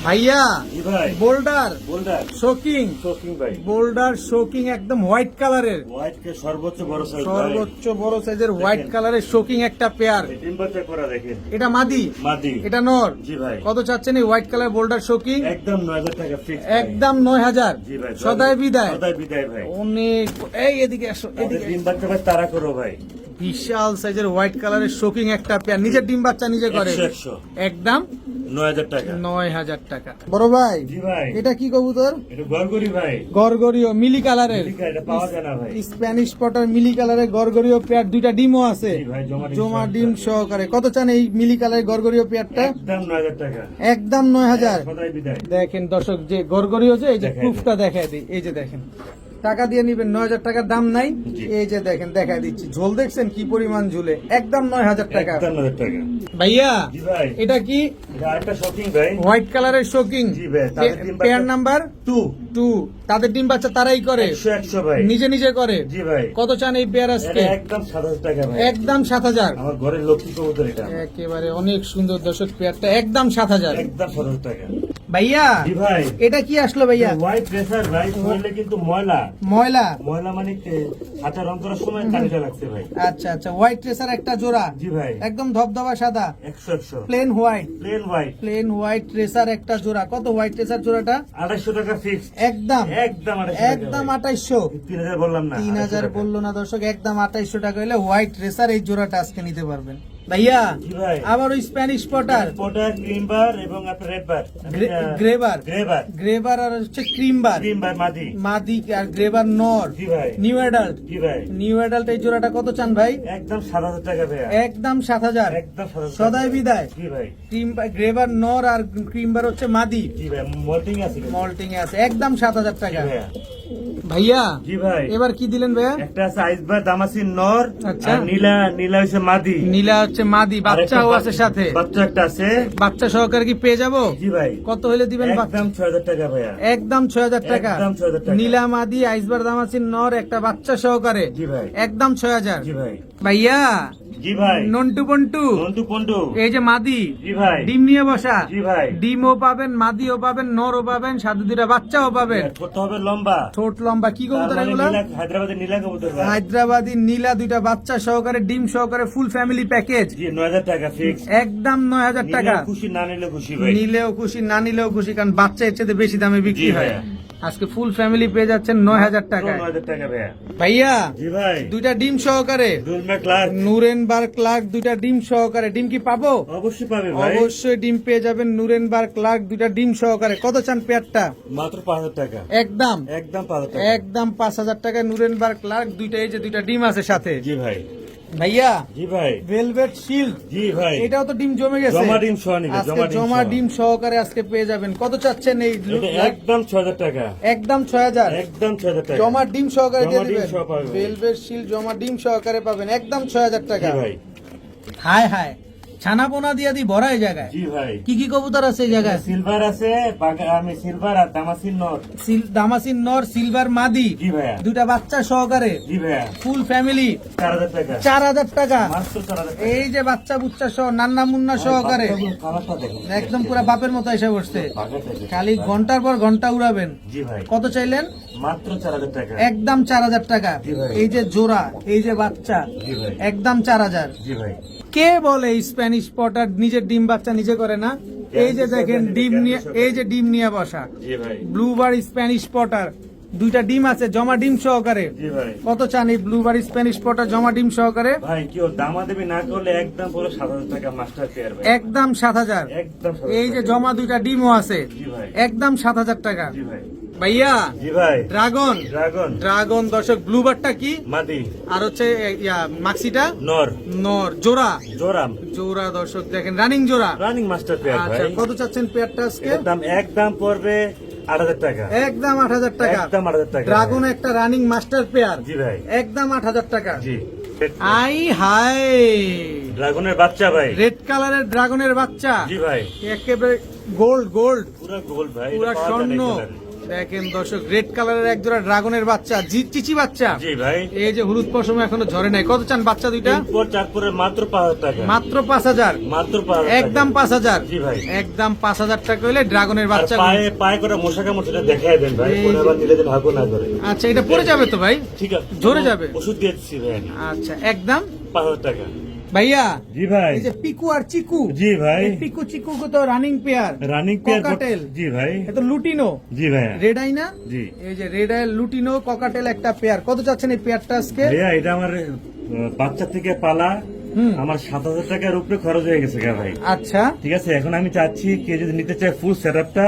ভাইয়া। জি ভাই। Boulder boulder shocking. শোকিং ভাই। বোল্ডার শোকিং একদম হোয়াইট কালারের, হোয়াইট কে সর্বোচ্চ বড় সাইজ ভাই। সর্বোচ্চ বড় সাইজের হোয়াইট কালারের শোকিং একটা পেয়ার। ডিম বাচ্চা করা দেখেন। এটা মাদি, মাদি। এটা নর। জি ভাই। কত চাচ্ছেন এই হোয়াইট কালার বোল্ডার শোকিং? একদম 9,000 টাকা ফিক্স। একদম 9,000। জি ভাই। সদাই বিদায়। সদাই বিদায় ভাই। অনেক। এই এদিকে আসো, এদিকে। ডিম বাচ্চা ভাই তারা করো ভাই। বিশাল সাইজের হোয়াইট কালারের শোকিং একটা পেয়ার, নিজের ডিম বাচ্চা নিজে করে। 100 একদম 9,000 টাকা। 9,000 টাকা। বড় ভাই। জি ভাই। এটা কি কবুতর? এটা গরগরি ভাই। গরগরিও মিলি কালারের। ঠিক আছে, এটা পাওয়া যায় না ভাই। স্প্যানিশ পটার মিলি কালারের গরগরিও পেয়ার, দুইটা ডিমও আছে। জি ভাই, জমা ডিম সহকারে। কত চান এই মিলি কালারের গরগরিও পেয়ারটা? একদম 9,000 টাকা। একদম 9,000। সদাই বিদায়। দেখেন দর্শক, যে গরগরিও যে এই যে দেখাই প্রুফটা দেখায় দিই, এই যে দেখেন, টাকা দিয়ে নিবেন, 9,000 টাকার দাম নাই। জি। এই যে দেখেন দেখায় দিচ্ছি, ঝোল দেখছেন কি পরিমাণ ঝুলে, একদম 9,000 টাকা। একদম 9,000 টাকা। ভাইয়া। জি ভাই। এটা কি? এটা আরেকটা শপিং ভাই। হোয়াইট কালারের শোকিং। জি ভাই, তাদের ডিম বাচ্চা- পেয়ার নাম্বার 2। 2। তাদের ডিম বাচ্চা তারাই করে, 100 ভাই। নিজে নিজে করে। জি ভাই। কত চান এই পেয়ার আজকে? এটা একদম 7,000 টাকা ভাই। একদম 7,000। আমার ঘরের লক্ষ্মী কবুতর এটা। একেবারে অনেক সুন্দর দর্শক, পেয়ারটা একদম 7,000। একদম 7,000 টাকা। ভাইয়া। জি ভাই। এটা কি আসলো ভাইয়া? হোয়াইট ড্রেসার ভাই, শরীরে কিন্তু ময়লা। ময়লা। ময়লা মানে হাতে রং করার সময় কালিটা লাগছে ভাই। আচ্ছা আচ্ছা, হোয়াইট ট্রেসার একটা জোড়া। জি ভাই। একদম ধবধবা সাদা, 100 plane white. Plane white. Plane white tracer একটা জোড়া। কত হোয়াইট ট্রেসার জোড়াটা? 2,500 টাকা ফিক্স। একদম একদম 2,500 একদম 2,800। 3,000 বললাম না। 3,000 বললো না দর্শক, একদম 2,800 টাকা হলে হোয়াইট ট্রেসার এই জোড়াটা আজকে নিতে পারবেন। ভাইয়া। জি ভাই। আবার ওই স্প্যানিশ পটার স্পটার, ক্রিম বার এবং আপনার রেড বার। গ্রেবার। গ্রেবার। গ্রেবার আর হচ্ছে ক্রিম বার। ক্রিম বার মাদি। মাদি আর গ্রেবার নর। জি ভাই। New adult. জি ভাই। নিউ অ্যাডাল্ট এই জোড়াটা কত চান ভাই? একদম 7,000 টাকা ভাইয়া। একদম 7,000। একদম 7,000 টাকা। সদাই বিদায়। জি ভাই। ক্রিম গ্রেবার নর আর ক্রিম বার হচ্ছে মাদি। জি ভাই, মল্টিং আছে কিন্তু। মল্টিং এ আছে, একদম 7,000 জি টাকা। ভাইয়া। ভাইয়া। জি ভাই। এবার কি দিলেন ভাইয়া? একটা আছে আইসবার দামাসিন নর। আচ্ছা। আর নীলা হচ্ছে মাদি। নীলা হচ্ছে মাদি, বাচ্চাও আছে সাথে। বাচ্চা একটা আছে। বাচ্চা সহকারে কি পেয়ে যাবো? জি ভাই। কত হলে দিবেন বাচ্চা? একদম 6,000 টাকা ভাইয়া। একদম 6,000 টাকা। একদম 6,000 টাকা। নীলা মাদি আইসবার দামাসিন নর একটা বাচ্চা সহকারে। জি ভাই। একদম 6,000। জি ভাই। ভাইয়া। জি ভাই। নন্টু পন্টু। বন্ধু পন্ডু। এই যে মাদি। জি ভাই। ডিম নিয়ে বসা। জি ভাই। ডিমও পাবেন, মাদিও পাবেন, নরও পাবেন, সাথে দুটা বাচ্চাও পাবেন। করতে হবে লম্বা। ঠোঁট লম্বা। কি কবুতর তার মানে এগুলা? হায়দ্রাবাদের নীলা কবুতর ভাই। হায়দ্রাবাদি নীলা, দুইটা বাচ্চা সহকারে, ডিম সহকারে, ফুল ফ্যামিলি প্যাকেজ। জি 9,000 টাকা ফিক্স। একদম 9,000 টাকা। খুশি না নিলে খুশি ভাই। নিলেও খুশি, না নিলেও খুশি, কারণ বাচ্চা এর চেয়ে বেশি দামে বিক্রি জি হয়। ভাইয়া। আজকে ফুল ফ্যামিলি পেয়ে যাচ্ছেন 9,000 টাকায়। 9,000 টাকা ভাইয়া। ভাইয়া জি ভাই, দুইটা ডিম সহকারে দুলমে ক্লার্ক নুরেনবার্গ ক্লার্ক, দুইটা ডিম সহকারে। ডিম কি পাবো? অবশ্যই পাবে ভাই, অবশ্যই ডিম পেয়ে যাবেন নুরেনবার্গ ক্লার্ক, দুইটা ডিম সহকারে। কত চান পেয়ারটা? মাত্র 5,000 টাকা, একদম একদম 5,000 টাকা। একদম 5,000 টাকায় নুরেনবার্গ ক্লার্ক, দুইটা। এই যে দুইটা ডিম আছে সাথে। জি ভাই, ভাইয়া জি ভাই, ভেলভেট শিল্ড, জি ভাই, এটাও তো ডিম জমে গেছে। জমা ডিম সহ নিবে, আজকে জমা সহ। ডিম সহকারে আজকে পেয়ে যাবেন। কত চাচ্ছেন এই? এটা একদম 6,000 টাকা, একদম 6,000। একদম 6,000 টাকা। জমা ডিম সহকারে দিয়ে জমা ডিম দিবেন। সহ পাবেন। ভেলভেট শিল্ড জমা ডিম সহকারে পাবেন, একদম 6,000 টাকা। জি ভাই, হায় হায়, ছানা পোনা দিয়া দি ভরা এই জায়গায়। জি ভাই। কি কি কবুতর আছে এই জায়গায়? সিলভার আছে, আমি সিলভার আর তামাসিন নর। দামাসিন নর, সিলভার মাদি, জি ভাইয়া, দুইটা বাচ্চা সহকারে, জি ভাইয়া, ফুল ফ্যামিলি, 4,000 টাকা, 4,000 টাকা। মাত্র 4,000 টাকা। এই যে বাচ্চা বুচ্চা সহ নান্না মুন্না সহকারে, কালারটা দেখেন, একদম পুরো বাপের মতো এসে বসছে। বাগাটা দেখেন। খালি ঘন্টার পর ঘন্টা উড়াবেন। জি ভাই, কত চাইলেন? মাত্র 4,000 টাকা। একদম 4,000 টাকা। জি ভাই। এই যে জোড়া, এই যে বাচ্চা, জি ভাই, একদম 4,000। জি ভাই। কে বলে স্প্যানিশ পটার নিজের ডিম বাচ্চা নিজে করে না? এই যে দেখেন ডিম নিয়ে, এই যে ডিম নিয়ে বসা জি ভাই, ব্লুবার স্প্যানিশ পটার, দুইটা ডিম আছে জমা ডিম সহকারে। জি ভাই। কত চান এই ব্লুবার স্প্যানিশ পটার জমা ডিম সহকারে? ভাই কেউ দামাদামি না করলে একদম পুরো 7,000 টাকা মাস্টার পেয়ার ভাই, একদম 7,000। একদম 7,000 এই যে টাকা। জমা দুইটা ডিমও আছে, জি ভাই, একদম 7,000 টাকা। জি ভাই, ভাইয়া জি ভাই। ড্রাগন, ড্রাগন ড্রাগন দর্শক, ব্লুবারটা কি মাদি, আর হচ্ছে মাক্সিটা নর, নর, জোড়া জোরাম, জোড়া দর্শক দেখেন, রানিং জোড়া। রানিং মাস্টার পেয়ার আচ্ছা ভাই। কত চাচ্ছেন পেয়ারটা আজকে? এটার দাম একদম পড়বে 8,000 টাকা, একদম 8,000 টাকা। একদম 8,000 টাকা। ড্রাগন একটা রানিং মাস্টার পেয়ার, জি ভাই, একদম 8,000 টাকা। জি। আই হাই, ড্রাগনের বাচ্চা ভাই, রেড কালারের ড্রাগনের বাচ্চা, জি ভাই, একেবারে গোল্ড গোল্ড, পুরো গোল ভাই, পুরা এটা পাওয়া যায় না স্বর্ণ। এই কালারে। দেখেন দর্শক, রেড কালারের এক জোড়া ড্রাগনের বাচ্চা, চিচি বাচ্চা। জি ভাই, এই যে হলুদ পশম এখনো ঝরে নাই। কত চান বাচ্চা দুইটা? 3-4 মাত্র 5,000 টাকা, মাত্র 5,000। মাত্র 5,000 টাকা। একদম 5,000। জি ভাই। একদম 5,000 টাকা হইলে ড্রাগনের আর বাচ্চা। পায়ে পায়ে করে মশা কামড় সেটা দেখাই দেন ভাই, এই কোনো যে। আবার নিলে যেন হাগু না করে। আচ্ছা এটা পড়ে যাবে তো ভাই? ঠিক আছে, ঝরে যাবে। ওষুধ দিয়ে দিচ্ছি ভাই আমি। আচ্ছা একদম 5,000 টাকা। ভাইয়া। জি ভাই, এই যে পিকু আর চিকু, জি ভাই, এই পিকু চিকু তো running pair, running pair. Cockatiel. জি ভাই, এটা লুটিনো জি ভাই, রেড আই না? জি এই যে রেড আই লুটিনো ককাটেল একটা পেয়ার। কত চাচ্ছেন এই পেয়ারটা আজকে? ভাইয়া, এটা আমার বাচ্চা থেকে পালা, হুম। আমার 7,000 টাকার উপরে খরচ হয়ে গেছে গা ভাই। আচ্ছা ঠিক আছে, এখন আমি চাচ্ছি কে যদি নিতে চায় ফুল সেটআপটা,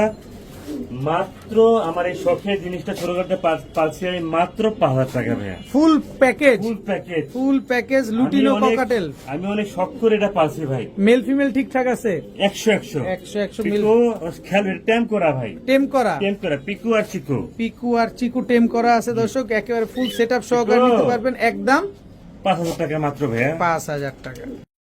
মাত্র আমার এই শখের জিনিসটা শুরু করতে পারছি আমি মাত্র 5,000 টাকা ভাইয়া। Full package, full package, full package lutino cockatiel. আমি অনেক শখ করে এটা পাচ্ছি ভাই। মেল ফিমেল ঠিকঠাক আছে? 100 100 মিল পিকো খেল টেম করা ভাই, টেম করা। টেম করা পিকু আর চিকু। পিকু আর চিকু টেম করা আছে দর্শক, একেবারে ফুল সেটআপ সহকারে নিতে পারবেন, একদম 5,000 টাকা মাত্র ভাইয়া। 5,000 টাকা।